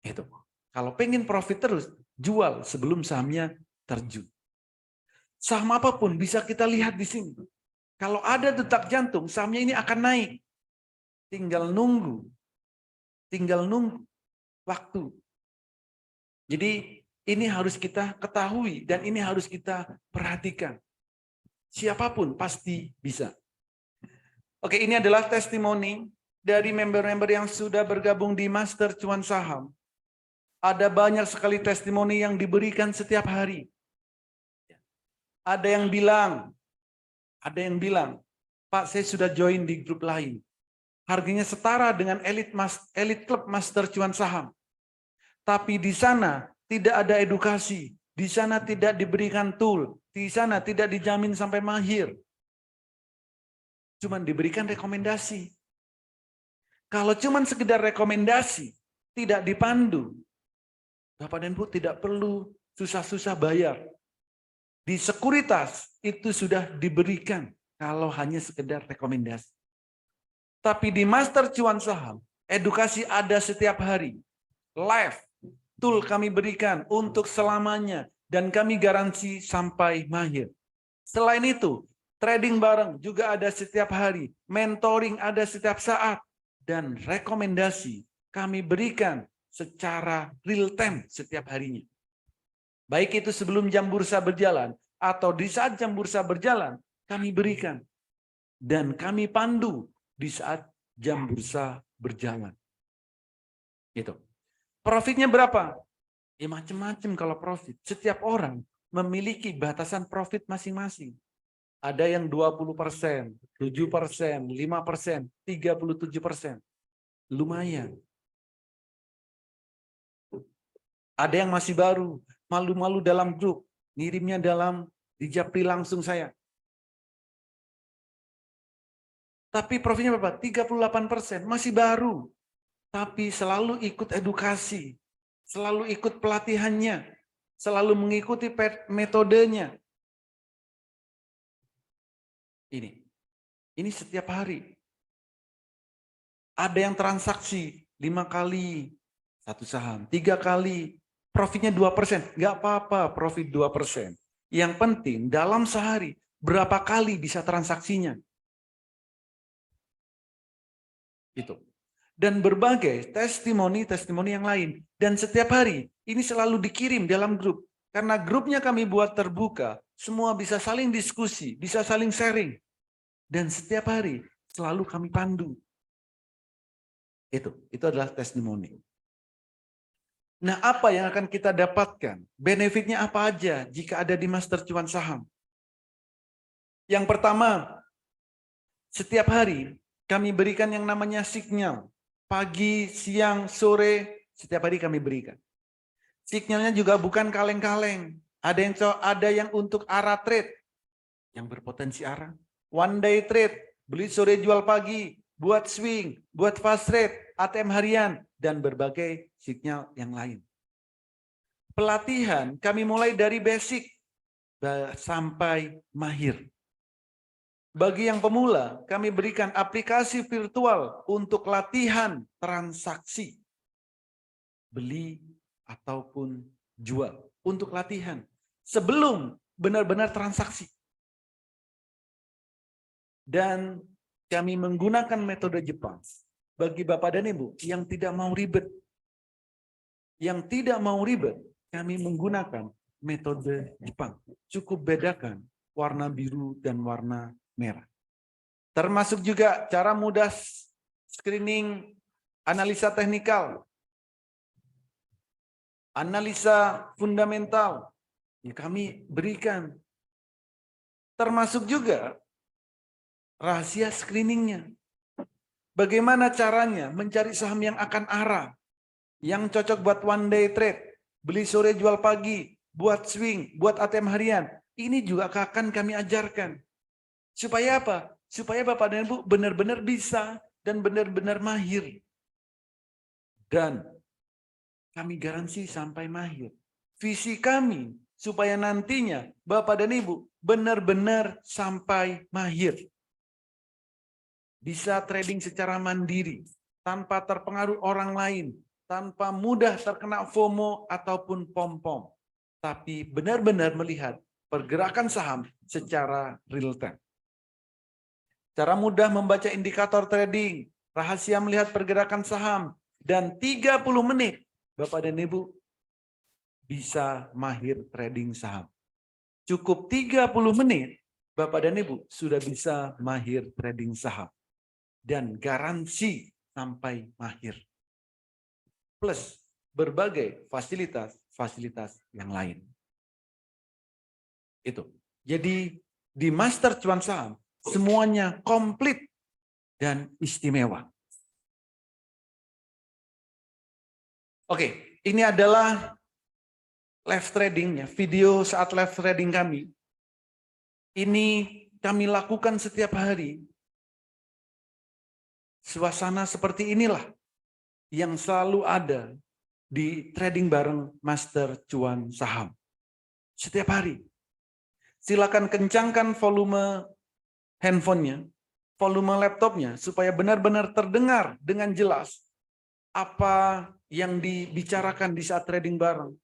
Itu. Kalau pengen profit terus, jual sebelum sahamnya terjun. Saham apapun bisa kita lihat di sini. Kalau ada detak jantung, sahamnya ini akan naik. Tinggal nunggu waktu. Jadi ini harus kita ketahui dan ini harus kita perhatikan. Siapapun pasti bisa. Oke, ini adalah testimoni dari member-member yang sudah bergabung di Master Cuan Saham. Ada banyak sekali testimoni yang diberikan setiap hari. Ada yang bilang, Pak, saya sudah join di grup lain. Harganya setara dengan Elite Club Master Cuan Saham. Tapi di sana tidak ada edukasi, di sana tidak diberikan tool, di sana tidak dijamin sampai mahir. Cuman diberikan rekomendasi. Kalau cuman sekedar rekomendasi, tidak dipandu, Bapak dan Ibu tidak perlu susah-susah bayar. Di sekuritas itu sudah diberikan kalau hanya sekedar rekomendasi. Tapi di Master Cuan Saham, edukasi ada setiap hari. Live. Tool kami berikan untuk selamanya dan kami garansi sampai mahir. Selain itu, trading bareng juga ada setiap hari, mentoring ada setiap saat, dan rekomendasi kami berikan secara real time setiap harinya. Baik itu sebelum jam bursa berjalan atau di saat jam bursa berjalan, kami berikan. Dan kami pandu di saat jam bursa berjalan. Itu. Profitnya berapa? Ya macam-macam kalau profit. Setiap orang memiliki batasan profit masing-masing. Ada yang 20%, 7%, 5%, 37%. Lumayan. Ada yang masih baru, malu-malu dalam grup, ngirimnya di Japri langsung saya. Tapi profitnya berapa? 38%, masih baru. Tapi selalu ikut edukasi, selalu ikut pelatihannya, selalu mengikuti metodenya. Ini setiap hari. Ada yang transaksi 5 kali satu saham, 3 kali, profitnya 2%. Nggak apa-apa profit 2%. Yang penting dalam sehari berapa kali bisa transaksinya. Itu. Dan berbagai testimoni-testimoni yang lain. Dan setiap hari ini selalu dikirim dalam grup. Karena grupnya kami buat terbuka, semua bisa saling diskusi, bisa saling sharing. Dan setiap hari selalu kami pandu. Itu adalah testimoni. Nah, apa yang akan kita dapatkan? Benefitnya apa aja jika ada di Master Cuan Saham? Yang pertama, setiap hari kami berikan yang namanya signal. Pagi, siang, sore, setiap hari kami berikan. Signalnya juga bukan kaleng-kaleng. Ada yang untuk ARA trade, yang berpotensi ARA. One day trade, beli sore jual pagi, buat swing, buat fast trade, ATM harian, dan berbagai signal yang lain. Pelatihan kami mulai dari basic sampai mahir. Bagi yang pemula, kami berikan aplikasi virtual untuk latihan transaksi. Beli ataupun jual. Untuk latihan. Sebelum benar-benar transaksi. Dan kami menggunakan metode Jepang. Bagi Bapak dan Ibu yang tidak mau ribet. Yang tidak mau ribet, kami menggunakan metode Jepang. Cukup bedakan warna biru dan warna merah. Termasuk juga cara mudah screening analisa teknikal, analisa fundamental, ya kami berikan. Termasuk juga rahasia screeningnya. Bagaimana caranya mencari saham yang akan arah, yang cocok buat one day trade, beli sore jual pagi, buat swing, buat ATM harian. Ini juga akan kami ajarkan. Supaya apa? Supaya Bapak dan Ibu benar-benar bisa dan benar-benar mahir. Dan kami garansi sampai mahir. Visi kami supaya nantinya Bapak dan Ibu benar-benar sampai mahir. Bisa trading secara mandiri, tanpa terpengaruh orang lain, tanpa mudah terkena FOMO ataupun pom-pom. Tapi benar-benar melihat pergerakan saham secara real time. Cara mudah membaca indikator trading, rahasia melihat pergerakan saham, dan 30 menit Bapak dan Ibu bisa mahir trading saham. Cukup 30 menit Bapak dan Ibu sudah bisa mahir trading saham. Dan garansi sampai mahir. Plus berbagai fasilitas-fasilitas yang lain. Itu. Jadi di Master Cuan Saham semuanya komplit dan istimewa. Oke, ini adalah live tradingnya, video saat live trading kami. Ini kami lakukan setiap hari. Suasana seperti inilah yang selalu ada di trading bareng Master Cuan Saham. Setiap hari. Silakan kencangkan volume handphonenya, volume laptopnya, supaya benar-benar terdengar dengan jelas apa yang dibicarakan di saat trading bareng.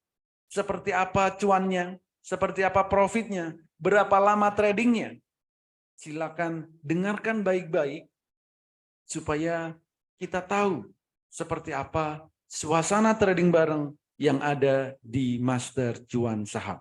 Seperti apa cuannya, seperti apa profitnya, berapa lama tradingnya. Silakan dengarkan baik-baik, supaya kita tahu seperti apa suasana trading bareng yang ada di Master Cuan Saham.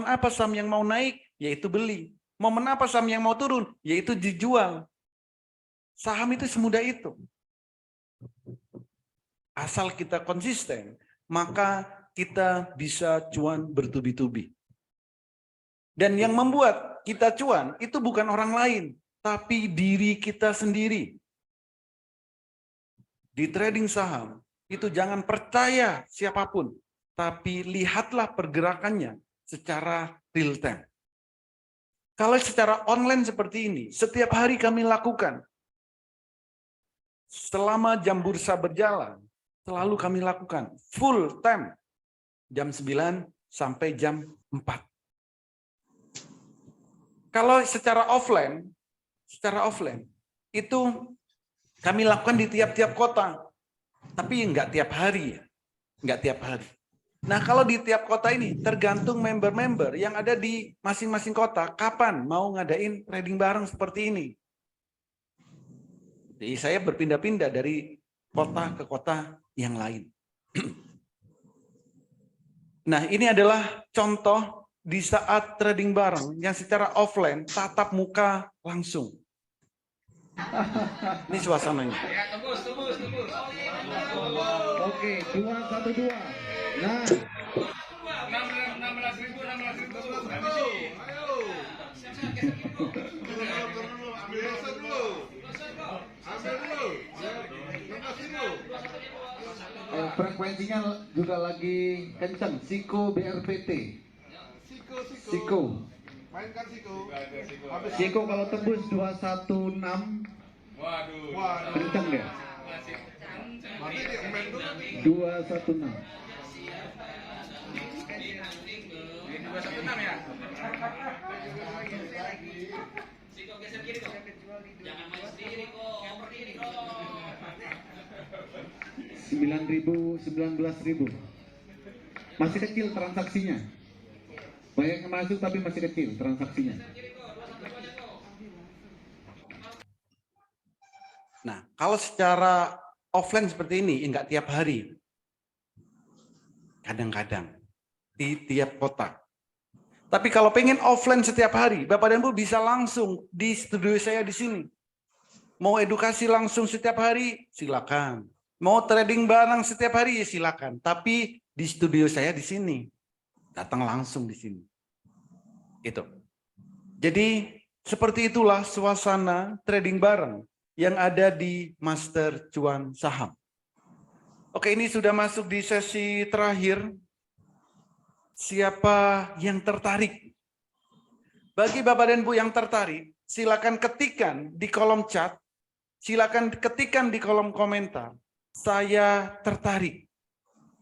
Momen apa saham yang mau naik? Yaitu beli. Momen apa saham yang mau turun? Yaitu dijual. Saham itu semudah itu. Asal kita konsisten, maka kita bisa cuan bertubi-tubi. Dan yang membuat kita cuan itu bukan orang lain, tapi diri kita sendiri. Di trading saham, itu jangan percaya siapapun, tapi lihatlah pergerakannya secara real time. Kalau secara online seperti ini, setiap hari kami lakukan. Selama jam bursa berjalan, selalu kami lakukan full time. Jam 9 sampai jam 4. Kalau secara offline itu kami lakukan di tiap-tiap kota. Tapi enggak tiap hari ya. Enggak tiap hari. Nah, kalau di tiap kota ini tergantung member-member yang ada di masing-masing kota kapan mau ngadain trading bareng seperti ini. Jadi saya berpindah-pindah dari kota ke kota yang lain. Nah, ini adalah contoh di saat trading bareng yang secara offline tatap muka langsung. Ini suasananya. Oke, 212. Nah. 16.000. Frekuensinya juga lagi kencang. Siko BRPT. Siko. Mainkan Siko. Siko kalau tembus 216. Waduh. Kencang dia. Berarti dia main dulu. 216. 216 ya. Siko geser kiri kok. Jangan main sendiri kok. Berdiri kok. 9.000, 19.000. Masih kecil transaksinya. Banyak yang masuk tapi masih kecil transaksinya. Nah, kalau secara offline seperti ini, enggak tiap hari. Kadang-kadang. Di tiap kota. Tapi kalau pengen offline setiap hari, Bapak dan Ibu bisa langsung di studio saya di sini. Mau edukasi langsung setiap hari, silakan. Mau trading bareng setiap hari, ya silakan. Tapi di studio saya di sini. Datang langsung di sini. Itu. Jadi seperti itulah suasana trading bareng yang ada di Master Cuan Saham. Oke, ini sudah masuk di sesi terakhir. Siapa yang tertarik? Bagi Bapak dan Ibu yang tertarik, silakan ketikkan di kolom chat, silakan ketikkan di kolom komentar. Saya tertarik.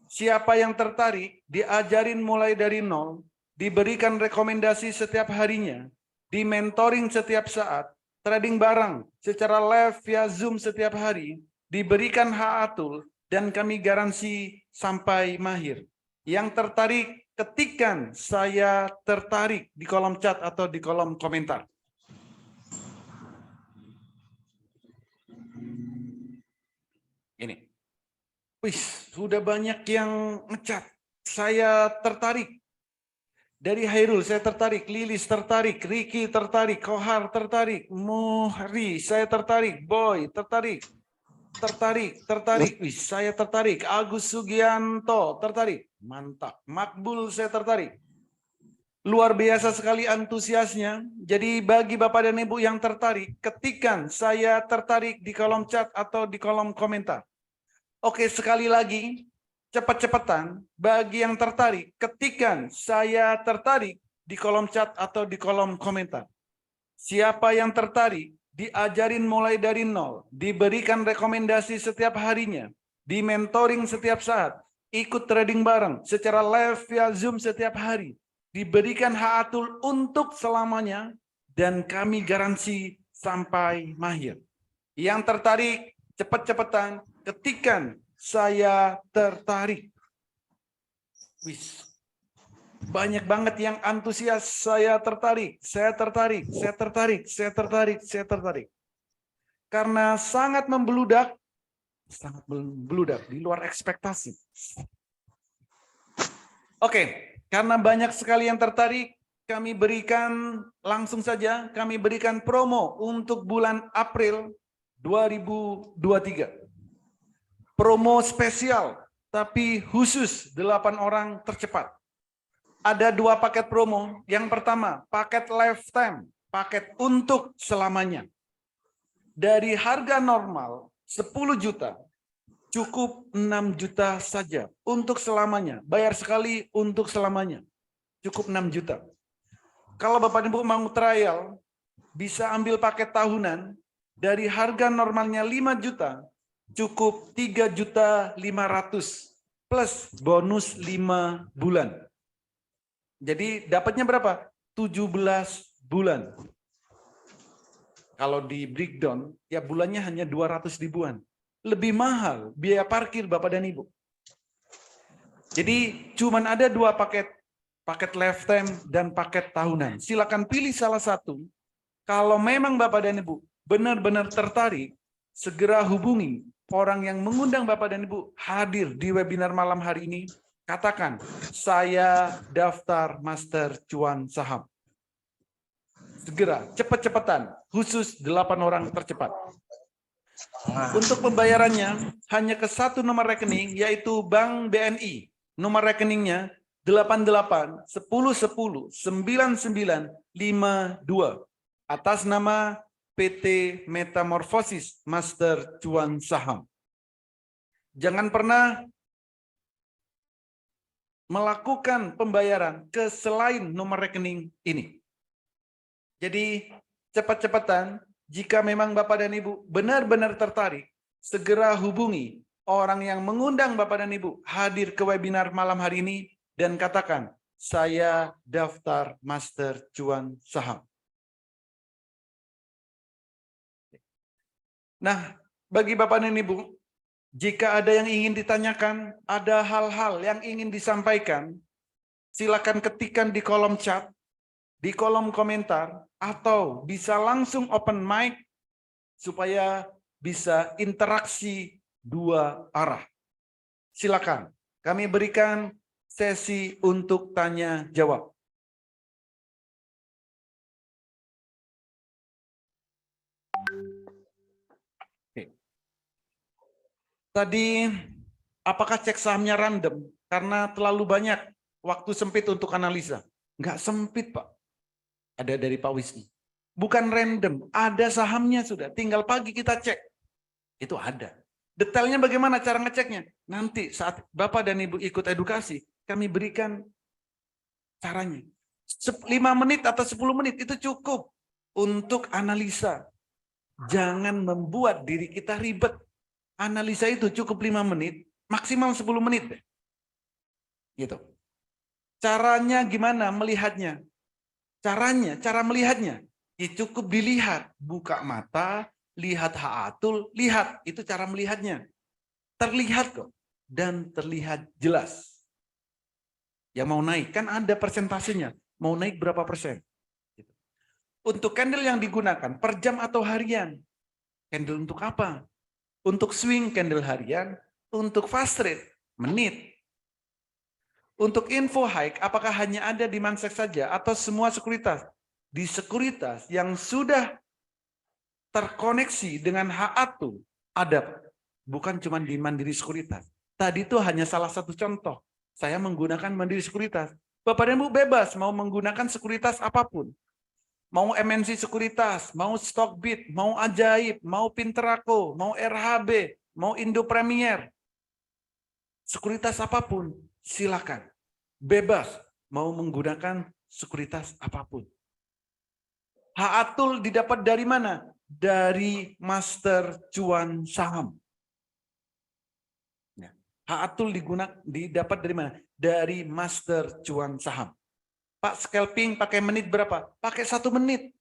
Siapa yang tertarik, diajarin mulai dari nol, diberikan rekomendasi setiap harinya, di mentoring setiap saat, trading bareng secara live via Zoom setiap hari, diberikan hak atul, dan kami garansi sampai mahir. Yang tertarik, ketikkan saya tertarik di kolom chat atau di kolom komentar. Ini. Wih, sudah banyak yang ngecat. Saya tertarik. Dari Hairul, saya tertarik. Lilis tertarik. Ricky tertarik. Kohar tertarik. Muhri, saya tertarik. Boy tertarik. Tertarik. Wih, saya tertarik. Agus Sugianto tertarik. Mantap. Makbul, saya tertarik. Luar biasa sekali antusiasnya. Jadi bagi Bapak dan Ibu yang tertarik, ketikkan saya tertarik di kolom chat atau di kolom komentar. Oke, sekali lagi, cepat-cepatan. Bagi yang tertarik, ketikkan saya tertarik di kolom chat atau di kolom komentar. Siapa yang tertarik, diajarin mulai dari nol, diberikan rekomendasi setiap harinya, di mentoring setiap saat, ikut trading bareng secara live via Zoom setiap hari, diberikan hak atul untuk selamanya, dan kami garansi sampai mahir. Yang tertarik, cepat-cepatan, ketikkan saya tertarik. Wis. Banyak banget yang antusias, saya tertarik. Karena sangat membeludak di luar ekspektasi. Oke, Karena banyak sekali yang tertarik, kami berikan langsung saja, kami berikan promo untuk bulan April 2023. Promo spesial, tapi khusus 8 orang tercepat. Ada 2 paket promo. Yang pertama, paket lifetime, paket untuk selamanya. Dari harga normal 10 juta, cukup 6 juta saja untuk selamanya. Bayar sekali untuk selamanya. Cukup 6 juta. Kalau Bapak Ibu mau trial, bisa ambil paket tahunan dari harga normalnya 5 juta, cukup 3.500.000 plus bonus 5 bulan. Jadi dapatnya berapa? 17 bulan. Kalau di breakdown, ya bulannya hanya 200 ribuan. Lebih mahal biaya parkir Bapak dan Ibu. Jadi cuman ada 2 paket. Paket lifetime dan paket tahunan. Silakan pilih salah satu. Kalau memang Bapak dan Ibu benar-benar tertarik, segera hubungi orang yang mengundang Bapak dan Ibu hadir di webinar malam hari ini. Katakan, saya daftar Master Cuan Saham. Segera, cepat-cepatan, khusus 8 orang tercepat. Untuk pembayarannya hanya ke 1 nomor rekening, yaitu Bank BNI. Nomor rekeningnya 88 10 10 99 52 atas nama PT Metamorfosis Master Cuan Saham. Jangan pernah melakukan pembayaran ke selain nomor rekening ini. Jadi cepat-cepatan, jika memang Bapak dan Ibu benar-benar tertarik, segera hubungi orang yang mengundang Bapak dan Ibu hadir ke webinar malam hari ini dan katakan, saya daftar Master Cuan Saham. Nah, bagi Bapak dan Ibu, jika ada yang ingin ditanyakan, ada hal-hal yang ingin disampaikan, silakan ketikkan di kolom chat, di kolom komentar, atau bisa langsung open mic supaya bisa interaksi 2 arah. Silakan, kami berikan sesi untuk tanya jawab. Oke. Tadi apakah cek sahamnya random? Karena terlalu banyak waktu sempit untuk analisa. Enggak sempit, Pak. Ada dari Pak Wisnu. Bukan random, ada sahamnya sudah. Tinggal pagi kita cek. Itu ada. Detailnya bagaimana cara ngeceknya? Nanti saat Bapak dan Ibu ikut edukasi, kami berikan caranya. 5 menit atau 10 menit itu cukup untuk analisa. Jangan membuat diri kita ribet. Analisa itu cukup 5 menit, maksimal 10 menit deh. Gitu. Caranya gimana melihatnya? Cara melihatnya, ya cukup dilihat. Buka mata, lihat haatul, lihat. Itu cara melihatnya. Terlihat kok. Dan terlihat jelas. Yang mau naik, kan ada persentasenya. Mau naik berapa persen. Untuk candle yang digunakan, per jam atau harian. Candle untuk apa? Untuk swing candle harian, untuk fast rate, menit. Untuk info high, apakah hanya ada di Mansex saja atau semua sekuritas? Di sekuritas yang sudah terkoneksi dengan HA2 ada, bukan cuma di Mandiri Sekuritas. Tadi itu hanya salah satu contoh. Saya menggunakan Mandiri Sekuritas. Bapak dan Ibu bebas mau menggunakan sekuritas apapun. Mau MNC Sekuritas, mau Stockbit, mau Ajaib, mau Pinterako, mau RHB, mau Indo Premier. Sekuritas apapun, silakan. Bebas mau menggunakan sekuritas apapun. HA2 didapat dari mana? Dari Master Cuan Saham. HA2 didapat dari mana? Dari Master Cuan Saham. Pak, scalping pakai menit berapa? Pakai 1 menit.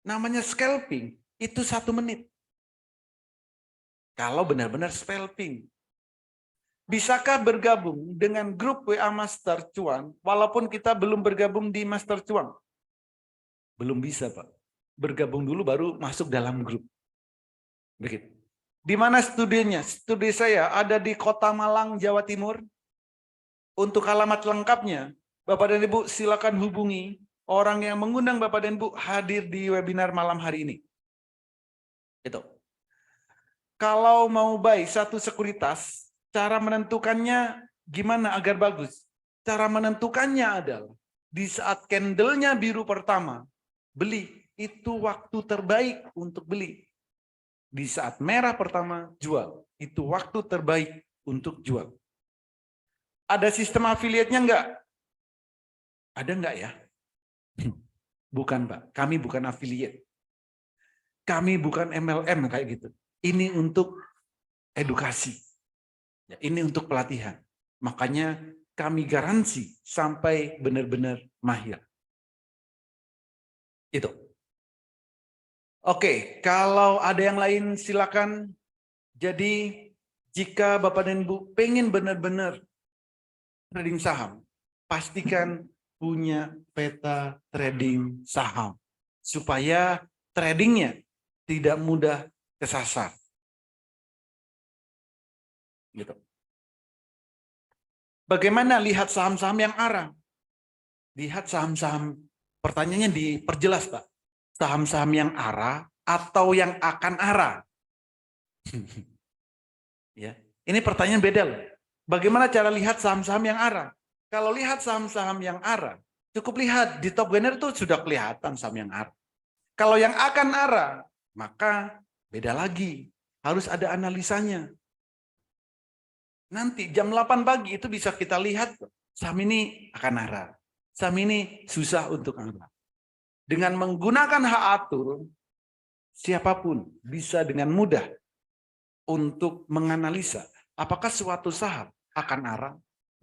Namanya scalping, itu 1 menit. Kalau benar-benar scalping. Bisakah bergabung dengan grup WA Master Cuan, walaupun kita belum bergabung di Master Cuan? Belum bisa, Pak. Bergabung dulu baru masuk dalam grup. Begitu. Di mana studinya? Studi saya ada di Kota Malang, Jawa Timur. Untuk alamat lengkapnya, Bapak dan Ibu silakan hubungi orang yang mengundang Bapak dan Ibu hadir di webinar malam hari ini. Itu. Kalau mau buy satu sekuritas, cara menentukannya gimana agar bagus? Cara menentukannya adalah di saat candle-nya biru pertama, beli. Itu waktu terbaik untuk beli. Di saat merah pertama, jual. Itu waktu terbaik untuk jual. Ada sistem affiliate-nya enggak? Ada enggak ya? Bukan, Pak. Kami bukan affiliate. Kami bukan MLM kayak gitu. Ini untuk edukasi. Ya, ini untuk pelatihan. Makanya kami garansi sampai benar-benar mahir. Itu. Oke, kalau ada yang lain silakan. Jadi jika Bapak dan Ibu pengen benar-benar trading saham, pastikan punya peta trading saham. Supaya tradingnya tidak mudah kesasar. Gitu. Bagaimana lihat saham-saham yang arah? Lihat saham-saham, pertanyaannya diperjelas, Pak. Saham-saham yang arah atau yang akan arah? Ya, ini pertanyaan beda loh. Bagaimana cara lihat saham-saham yang arah? Kalau lihat saham-saham yang arah, cukup lihat di top gainer itu sudah kelihatan saham yang arah. Kalau yang akan arah, maka beda lagi. Harus ada analisanya. Nanti jam 8 pagi itu bisa kita lihat saham ini akan arah. Saham ini susah untuk arah. Dengan menggunakan hak atur, siapapun bisa dengan mudah untuk menganalisa apakah suatu saham akan arah,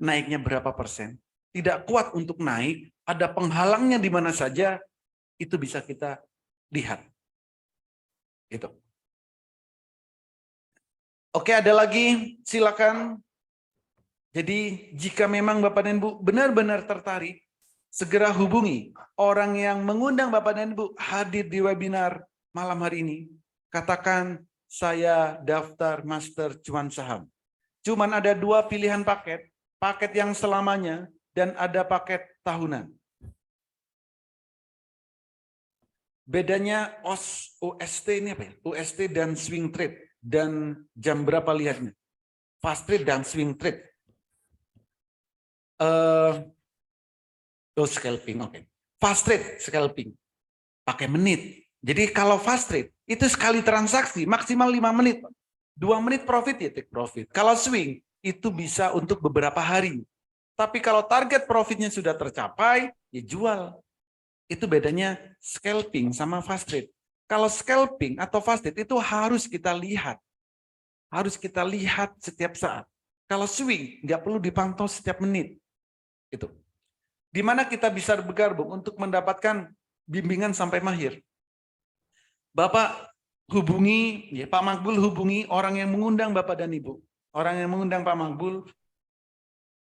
naiknya berapa persen, tidak kuat untuk naik, ada penghalangnya di mana saja, itu bisa kita lihat. Gitu. Oke, ada lagi, silakan. Jadi jika memang Bapak dan Ibu benar-benar tertarik, segera hubungi orang yang mengundang Bapak dan Ibu hadir di webinar malam hari ini. Katakan, saya daftar Master Cuan Saham. Cuman ada 2 pilihan paket. Paket yang selamanya dan ada paket tahunan. Bedanya OST ini apa ya? OST dan swing trade. Dan jam berapa lihatnya? Fast trade dan swing trade. Scalping, oke. Fast trade, scalping. Pakai menit. Jadi kalau fast trade, itu sekali transaksi, maksimal 5 menit. 2 menit profit, ya take profit. Kalau swing, itu bisa untuk beberapa hari. Tapi kalau target profitnya sudah tercapai, ya jual. Itu bedanya scalping sama fast trade. Kalau scalping atau fast trade itu harus kita lihat. Harus kita lihat setiap saat. Kalau swing, nggak perlu dipantau setiap menit. Itu. Di mana kita bisa bergabung untuk mendapatkan bimbingan sampai mahir. Bapak hubungi, ya, Pak Makbul hubungi orang yang mengundang Bapak dan Ibu. Orang yang mengundang Pak Makbul,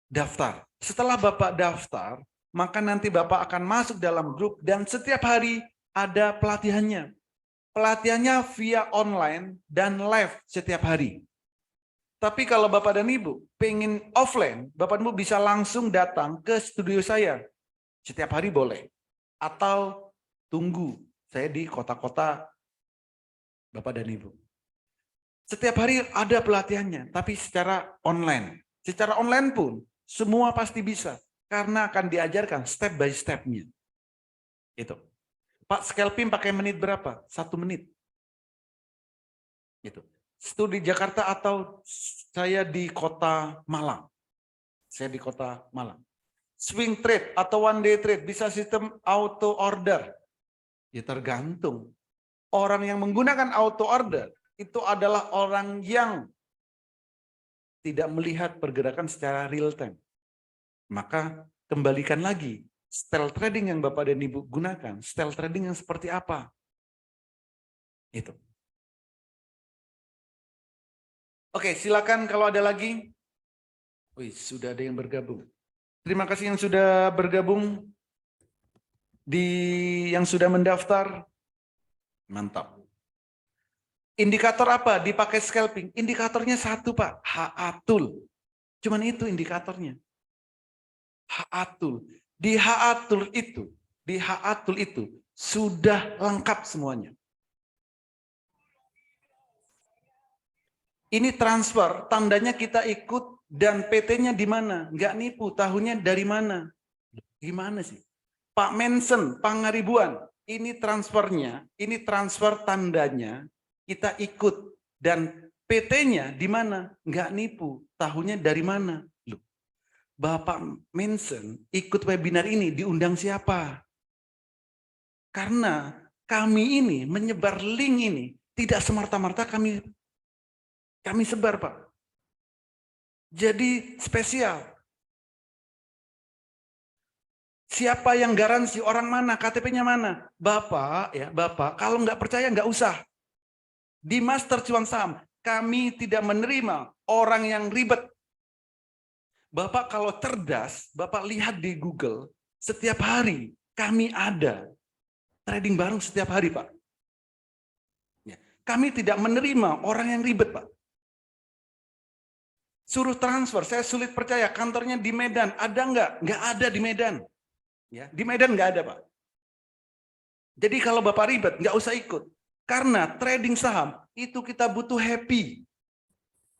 daftar. Setelah Bapak daftar, maka nanti Bapak akan masuk dalam grup dan setiap hari ada pelatihannya. Pelatihannya via online dan live setiap hari. Tapi kalau Bapak dan Ibu pengen offline, Bapak dan Ibu bisa langsung datang ke studio saya. Setiap hari boleh. Atau tunggu saya di kota-kota Bapak dan Ibu. Setiap hari ada pelatihannya, tapi secara online. Secara online pun, semua pasti bisa. Karena akan diajarkan step by step-nya. Itu. Pak, scalping pakai menit berapa? 1 menit. Gitu. Studi Jakarta atau saya di kota Malang. Saya di kota Malang. Swing trade atau one day trade bisa sistem auto order. Ya tergantung. Orang yang menggunakan auto order itu adalah orang yang tidak melihat pergerakan secara real time. Maka kembalikan lagi. Style trading yang Bapak dan Ibu gunakan, style trading yang seperti apa? Itu. Oke, silakan kalau ada lagi. Wih, sudah ada yang bergabung. Terima kasih yang sudah bergabung, yang sudah mendaftar. Mantap. Indikator apa dipakai scalping? Indikatornya 1, Pak. HA tool. Cuman itu indikatornya. Haatul. Di Haatul itu sudah lengkap semuanya. Ini transfer, tandanya kita ikut dan PT-nya di mana? Nggak nipu, tahunnya dari mana? Gimana sih? Pak Mensen, Pangaribuan, ini transfernya, ini transfer tandanya, kita ikut. Dan PT-nya di mana? Nggak nipu, tahunnya dari mana? Loh, Bapak Mensen ikut webinar ini diundang siapa? Karena kami ini menyebar link ini, tidak semerta-merta kami sebar, Pak. Jadi spesial. Siapa yang garansi, orang mana, KTP-nya mana? Bapak, ya Bapak, kalau nggak percaya nggak usah. Di Master Cuan Saham, kami tidak menerima orang yang ribet. Bapak kalau cerdas, Bapak lihat di Google, setiap hari kami ada trading bareng setiap hari, Pak. Ya. Kami tidak menerima orang yang ribet, Pak. Suruh transfer, saya sulit percaya kantornya di Medan, ada nggak? Nggak ada di Medan. Ya, di Medan nggak ada, Pak. Jadi kalau Bapak ribet, nggak usah ikut. Karena trading saham, itu kita butuh happy.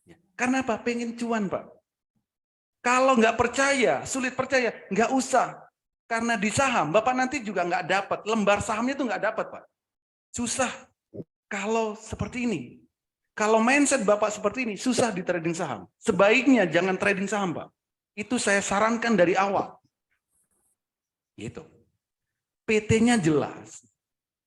Ya. Karena apa? Pengen cuan, Pak. Kalau nggak percaya, sulit percaya, nggak usah. Karena di saham, Bapak nanti juga nggak dapat. Lembar sahamnya itu nggak dapat, Pak. Susah kalau seperti ini. Kalau mindset Bapak seperti ini, susah di trading saham. Sebaiknya jangan trading saham, Pak. Itu saya sarankan dari awal. Gitu. PT-nya jelas.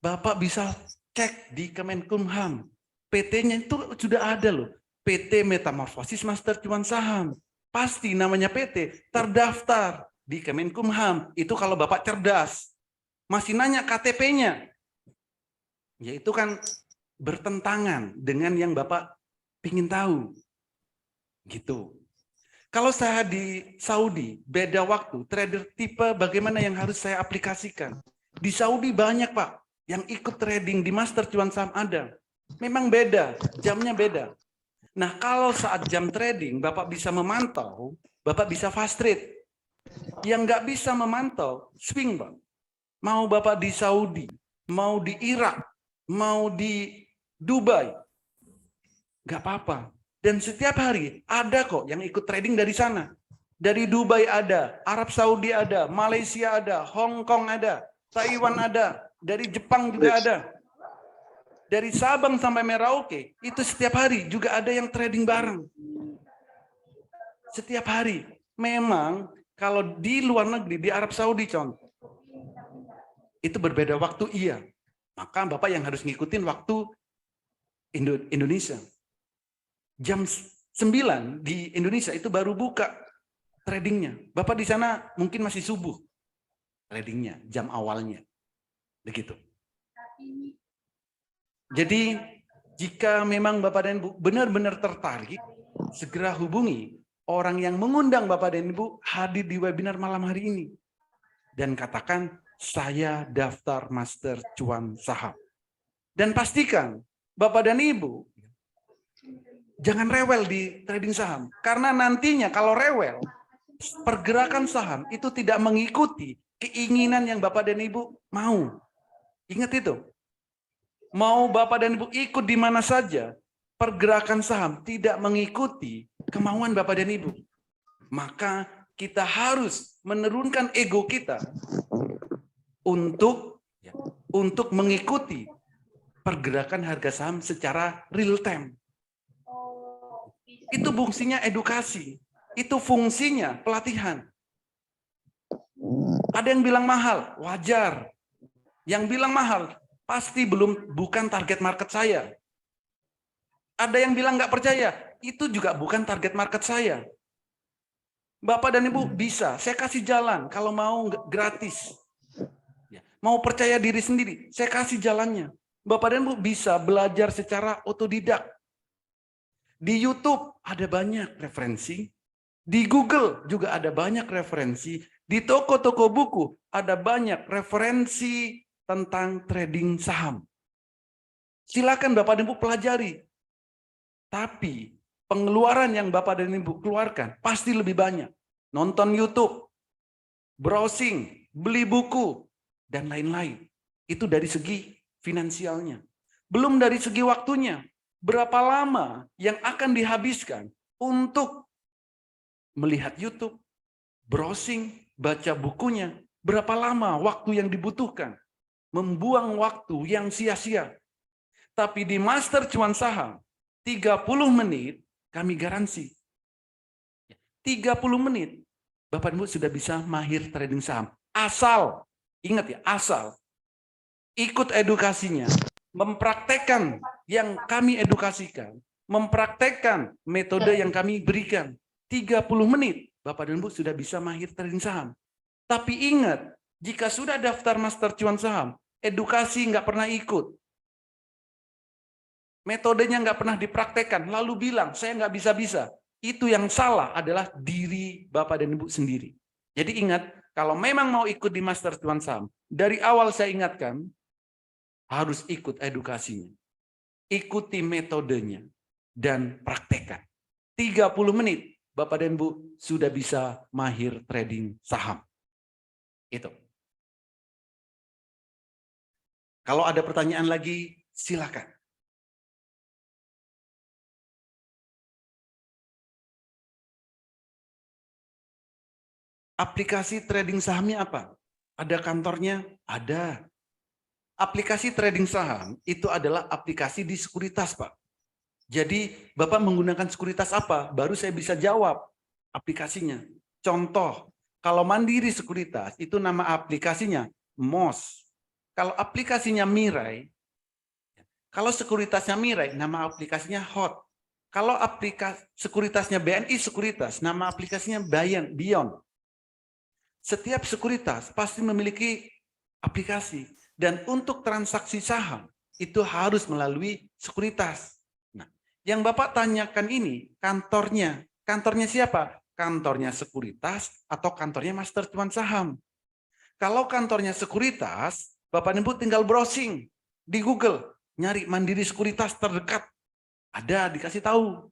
Bapak bisa cek di Kemenkumham. PT-nya itu sudah ada loh. PT Metamorfosis Master Cuan Saham. Pasti namanya PT terdaftar di Kemenkumham. Itu kalau Bapak cerdas. Masih nanya KTP-nya. Ya itu kan bertentangan dengan yang Bapak ingin tahu. Gitu. Kalau saya di Saudi, beda waktu, trader tipe bagaimana yang harus saya aplikasikan. Di Saudi banyak, Pak, yang ikut trading di Master Cuan Saham ada. Memang beda, jamnya beda. Nah, kalau saat jam trading, Bapak bisa memantau, Bapak bisa fast trade. Yang nggak bisa memantau, swing, Pak. Mau Bapak di Saudi, mau di Irak, mau di Dubai, nggak apa-apa. Dan setiap hari ada kok yang ikut trading dari sana. Dari Dubai ada, Arab Saudi ada, Malaysia ada, Hong Kong ada, Taiwan ada, dari Jepang juga ada. Dari Sabang sampai Merauke, itu setiap hari juga ada yang trading bareng. Setiap hari. Memang kalau di luar negeri, di Arab Saudi contoh, itu berbeda waktu, iya. Maka Bapak yang harus ngikutin waktu Indonesia. Jam 9 di Indonesia itu baru buka tradingnya. Bapak di sana mungkin masih subuh tradingnya, jam awalnya. Begitu. Jadi jika memang Bapak dan Ibu benar-benar tertarik, segera hubungi orang yang mengundang Bapak dan Ibu hadir di webinar malam hari ini. Dan katakan, saya daftar Master Cuan Saham. Dan pastikan Bapak dan Ibu jangan rewel di trading saham. Karena nantinya kalau rewel, pergerakan saham itu tidak mengikuti keinginan yang Bapak dan Ibu mau. Ingat itu. Mau Bapak dan Ibu ikut di mana saja, pergerakan saham tidak mengikuti kemauan Bapak dan Ibu. Maka kita harus menurunkan ego kita untuk mengikuti pergerakan harga saham secara real time. Itu fungsinya edukasi. Itu fungsinya pelatihan. Ada yang bilang mahal, wajar. Yang bilang mahal, pasti bukan target market saya. Ada yang bilang nggak percaya, itu juga bukan target market saya. Bapak dan Ibu bisa, saya kasih jalan. Kalau mau gratis. Mau percaya diri sendiri, saya kasih jalannya. Bapak dan Ibu bisa belajar secara otodidak. Di YouTube ada banyak referensi. Di Google juga ada banyak referensi. Di toko-toko buku ada banyak referensi tentang trading saham. Silakan Bapak dan Ibu pelajari. Tapi pengeluaran yang Bapak dan Ibu keluarkan pasti lebih banyak. Nonton YouTube, browsing, beli buku, dan lain-lain. Itu dari segi finansialnya. Belum dari segi waktunya. Berapa lama yang akan dihabiskan untuk melihat YouTube, browsing, baca bukunya. Berapa lama waktu yang dibutuhkan. Membuang waktu yang sia-sia. Tapi di Master Cuan Saham, 30 menit kami garansi. 30 menit, Bapak Ibu sudah bisa mahir trading saham. Asal, ingat ya, asal ikut edukasinya, mempraktekkan yang kami edukasikan, mempraktekkan metode yang kami berikan. 30 menit, Bapak dan Ibu sudah bisa mahir trading saham. Tapi ingat, jika sudah daftar Master Cuan Saham, edukasi nggak pernah ikut, metodenya nggak pernah dipraktekkan, lalu bilang, saya nggak bisa-bisa. Itu yang salah adalah diri Bapak dan Ibu sendiri. Jadi ingat, kalau memang mau ikut di Master Cuan Saham, dari awal saya ingatkan, harus ikut edukasinya. Ikuti metodenya, dan praktekkan. 30 menit, Bapak dan Ibu sudah bisa mahir trading saham. Itu. Kalau ada pertanyaan lagi, silakan. Aplikasi trading sahamnya apa? Ada kantornya? Ada. Aplikasi trading saham itu adalah aplikasi di sekuritas, Pak. Jadi Bapak menggunakan sekuritas apa? Baru saya bisa jawab aplikasinya. Contoh, kalau Mandiri Sekuritas itu nama aplikasinya MOS. Kalau aplikasinya Mirai, kalau sekuritasnya Mirai, nama aplikasinya HOT. Kalau sekuritasnya BNI Sekuritas, nama aplikasinya Beyond. Setiap sekuritas pasti memiliki aplikasi. Dan untuk transaksi saham, itu harus melalui sekuritas. Nah, yang Bapak tanyakan ini, kantornya. Kantornya siapa? Kantornya sekuritas atau kantornya Master Cuan Saham. Kalau kantornya sekuritas, Bapak Ibu tinggal browsing di Google. Nyari Mandiri Sekuritas terdekat. Ada, dikasih tahu.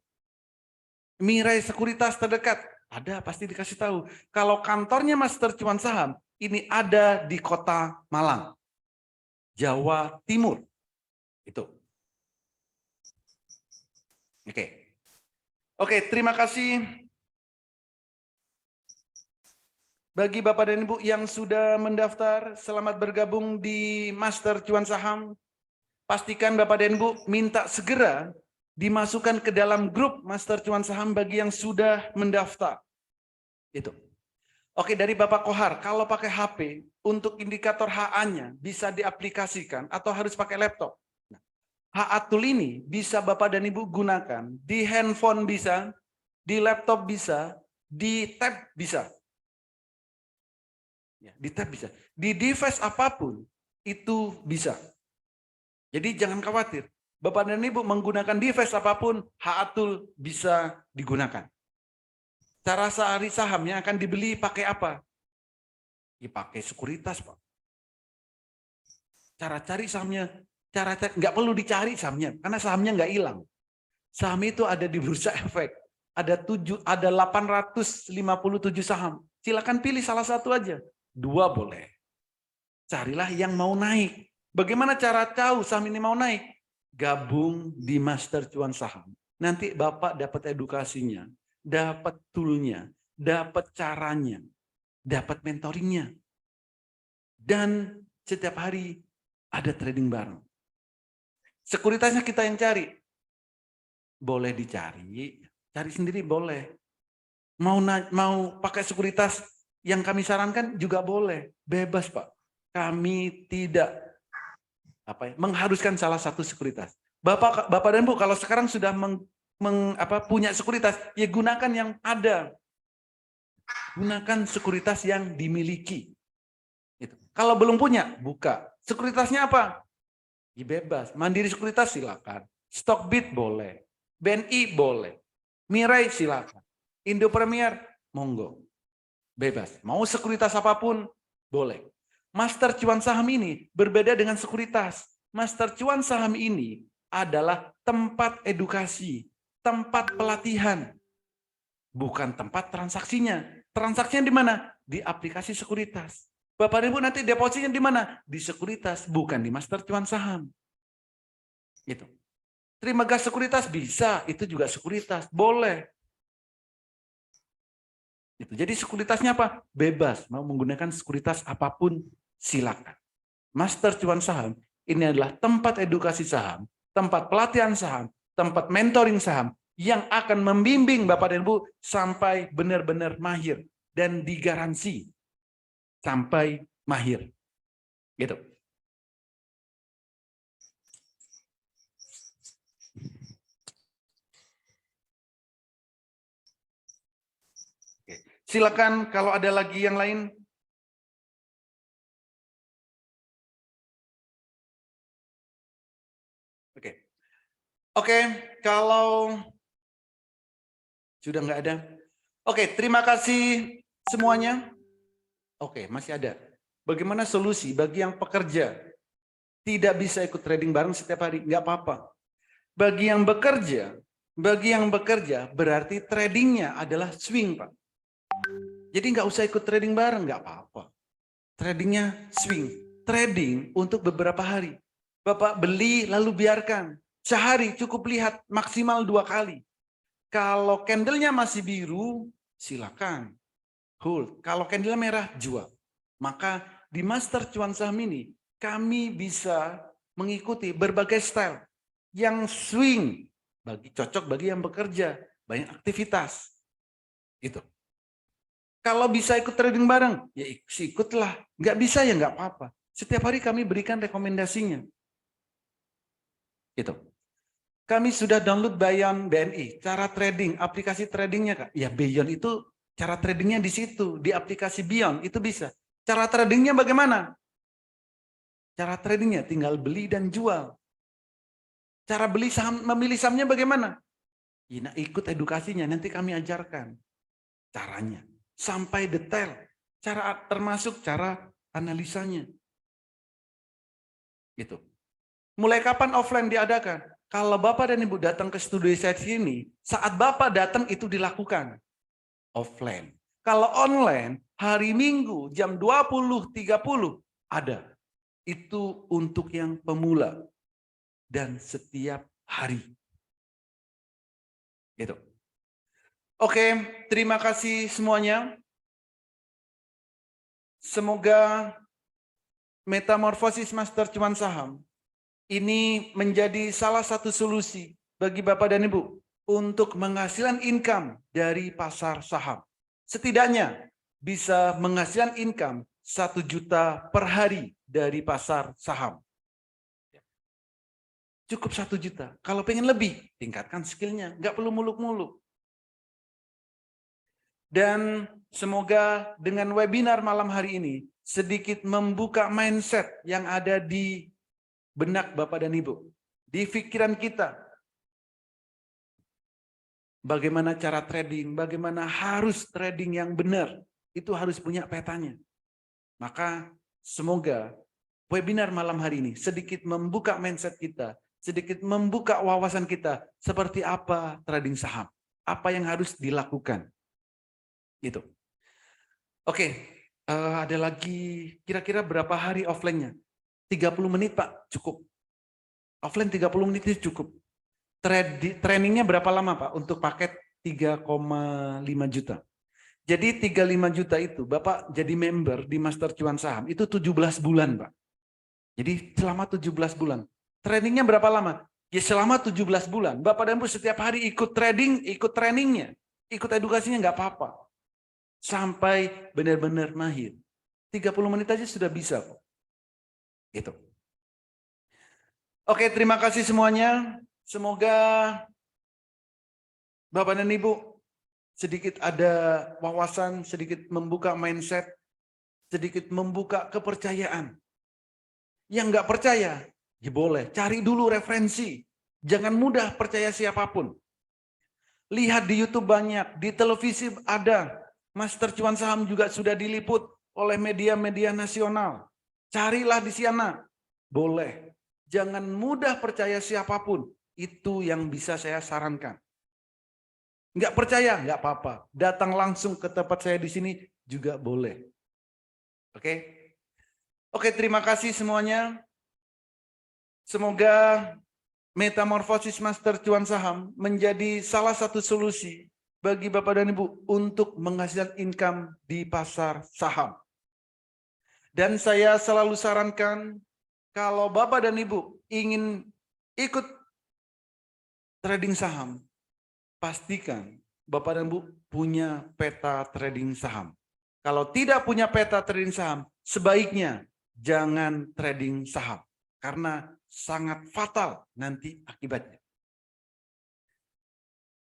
Mirai Sekuritas terdekat. Ada, pasti dikasih tahu. Kalau kantornya Master Cuan Saham, ini ada di Kota Malang, Jawa Timur. Itu. Oke, terima kasih bagi Bapak dan Ibu yang sudah mendaftar. Selamat bergabung di Master Cuan Saham. Pastikan Bapak dan Ibu minta segera dimasukkan ke dalam grup Master Cuan Saham bagi yang sudah mendaftar. Itu. Oke, dari Bapak Kohar, kalau pakai HP, untuk indikator HA-nya bisa diaplikasikan atau harus pakai laptop. Nah, HA Tool ini bisa Bapak dan Ibu gunakan di handphone bisa, di laptop bisa, di tab bisa. Ya, di tab bisa. Di device apapun itu bisa. Jadi jangan khawatir. Bapak dan Ibu menggunakan device apapun, HA Tool bisa digunakan. Cara cari saham yang akan dibeli pakai apa? Ya pakai sekuritas, Pak. Cara cari sahamnya, nggak perlu dicari sahamnya, karena sahamnya nggak hilang. Saham itu ada di Bursa Efek. Ada 857 saham. Silakan pilih salah satu aja. 2 boleh. Carilah yang mau naik. Bagaimana cara tahu saham ini mau naik? Gabung di Master Cuan Saham. Nanti Bapak dapat edukasinya, dapat toolnya, dapat caranya, dapat mentoringnya. Dan setiap hari ada trading bareng. Sekuritasnya kita yang cari. Boleh dicari, cari sendiri boleh. Mau pakai sekuritas yang kami sarankan juga boleh. Bebas, Pak. Kami tidak mengharuskan salah satu sekuritas. Bapak dan Bu, kalau sekarang sudah punya sekuritas, ya gunakan yang ada. Gunakan sekuritas yang dimiliki. Itu. Kalau belum punya, buka. Sekuritasnya apa? Ya bebas. Mandiri Sekuritas silakan. Stockbit boleh. BNI boleh. Mirai silakan. Indo Premier monggo. Bebas. Mau sekuritas apapun boleh. Master Cuan Saham ini berbeda dengan sekuritas. Master Cuan Saham ini adalah tempat edukasi, tempat pelatihan, bukan tempat transaksinya. transaksinya di mana? Di aplikasi sekuritas. Bapak dan Ibu nanti depositnya di mana? Di sekuritas, bukan di master cuan saham. Gitu. Terima gas sekuritas bisa, itu juga sekuritas, boleh. Gitu. Jadi sekuritasnya apa? Bebas, mau menggunakan sekuritas apapun silakan. Master cuan saham ini adalah tempat edukasi saham, tempat pelatihan saham, tempat mentoring saham yang akan membimbing Bapak dan Ibu sampai benar-benar mahir dan digaransi sampai mahir. Gitu. Oke. Silakan kalau ada lagi yang lain. Oke, kalau sudah nggak ada. Oke, terima kasih semuanya. Oke, masih ada. Bagaimana solusi bagi yang pekerja tidak bisa ikut trading bareng setiap hari? Nggak apa-apa. Bagi yang bekerja berarti tradingnya adalah swing, Pak. Jadi nggak usah ikut trading bareng, nggak apa-apa. Tradingnya swing, trading untuk beberapa hari. Bapak beli lalu biarkan. Sehari cukup lihat maksimal 2 kali. Kalau candlenya masih biru, silakan hold. Kalau candlenya merah, jual. Maka di Master Cuan Saham ini, kami bisa mengikuti berbagai style. Yang swing, cocok bagi yang bekerja, banyak aktivitas. Gitu. Kalau bisa ikut trading bareng, ya ikutlah. Nggak bisa ya nggak apa-apa. Setiap hari kami berikan rekomendasinya. Gitu. Kami sudah download Beyond BNI, cara trading, aplikasi tradingnya, Kak. Ya Beyond itu cara tradingnya di situ, di aplikasi Beyond itu bisa. Cara tradingnya bagaimana? Cara tradingnya tinggal beli dan jual. Cara beli saham, memilih sahamnya bagaimana? Ya, nah, ikut edukasinya, nanti kami ajarkan caranya. Sampai detail, termasuk cara analisanya. Gitu. Mulai kapan offline diadakan? Kalau Bapak dan Ibu datang ke studio saya sini, saat Bapak datang itu dilakukan offline. Kalau online, hari Minggu jam 20.30 ada. Itu untuk yang pemula dan setiap hari. Gitu. Oke, terima kasih semuanya. Semoga metamorfosis Master Cuan Saham ini menjadi salah satu solusi bagi Bapak dan Ibu untuk menghasilkan income dari pasar saham. Setidaknya bisa menghasilkan income 1 juta per hari dari pasar saham. Cukup 1 juta. Kalau pengen lebih, tingkatkan skillnya. Nggak perlu muluk-muluk. Dan semoga dengan webinar malam hari ini sedikit membuka mindset yang ada di benak Bapak dan Ibu, di pikiran kita. Bagaimana cara trading, bagaimana harus trading yang benar, itu harus punya petanya. Maka semoga webinar malam hari ini sedikit membuka mindset kita, sedikit membuka wawasan kita, seperti apa trading saham, apa yang harus dilakukan. Gitu. Oke, ada lagi kira-kira berapa hari offline-nya? 30 menit Pak, cukup. Offline 30 menit itu cukup. Trainingnya berapa lama Pak untuk paket 3,5 juta? Jadi 35 juta itu Bapak jadi member di Master Cuan Saham itu 17 bulan Pak. Jadi selama 17 bulan. Trainingnya berapa lama? Ya selama 17 bulan. Bapak dan Ibu setiap hari ikut trading, ikut trainingnya, ikut edukasinya nggak apa-apa. Sampai benar-benar mahir. 30 menit aja sudah bisa kok. Gitu. Oke, terima kasih semuanya. Semoga Bapak dan Ibu sedikit ada wawasan, sedikit membuka mindset, sedikit membuka kepercayaan. Yang nggak percaya, ya boleh. Cari dulu referensi. Jangan mudah percaya siapapun. Lihat di YouTube banyak, di televisi ada. Master Cuan Saham juga sudah diliput oleh media-media nasional. Carilah di sana. Boleh. Jangan mudah percaya siapapun. Itu yang bisa saya sarankan. Nggak percaya, nggak apa-apa. Datang langsung ke tempat saya di sini juga boleh. Oke? Oke, terima kasih semuanya. Semoga metamorfosis Master Cuan Saham menjadi salah satu solusi bagi Bapak dan Ibu untuk menghasilkan income di pasar saham. Dan saya selalu sarankan kalau Bapak dan Ibu ingin ikut trading saham, pastikan Bapak dan Ibu punya peta trading saham. Kalau tidak punya peta trading saham, sebaiknya jangan trading saham. Karena sangat fatal nanti akibatnya.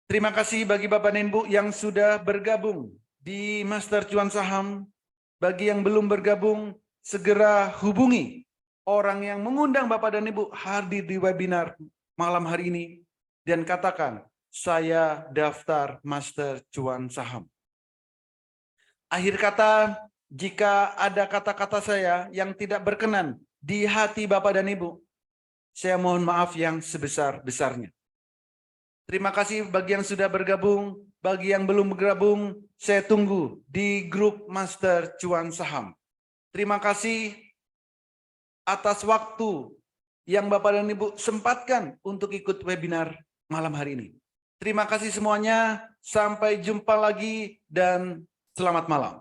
Terima kasih bagi Bapak dan Ibu yang sudah bergabung di Master Cuan Saham. Bagi yang belum bergabung, segera hubungi orang yang mengundang Bapak dan Ibu hadir di webinar malam hari ini. Dan katakan, saya daftar Master Cuan Saham. Akhir kata, jika ada kata-kata saya yang tidak berkenan di hati Bapak dan Ibu, saya mohon maaf yang sebesar-besarnya. Terima kasih bagi yang sudah bergabung, bagi yang belum bergabung, saya tunggu di grup Master Cuan Saham. Terima kasih atas waktu yang Bapak dan Ibu sempatkan untuk ikut webinar malam hari ini. Terima kasih semuanya, sampai jumpa lagi dan selamat malam.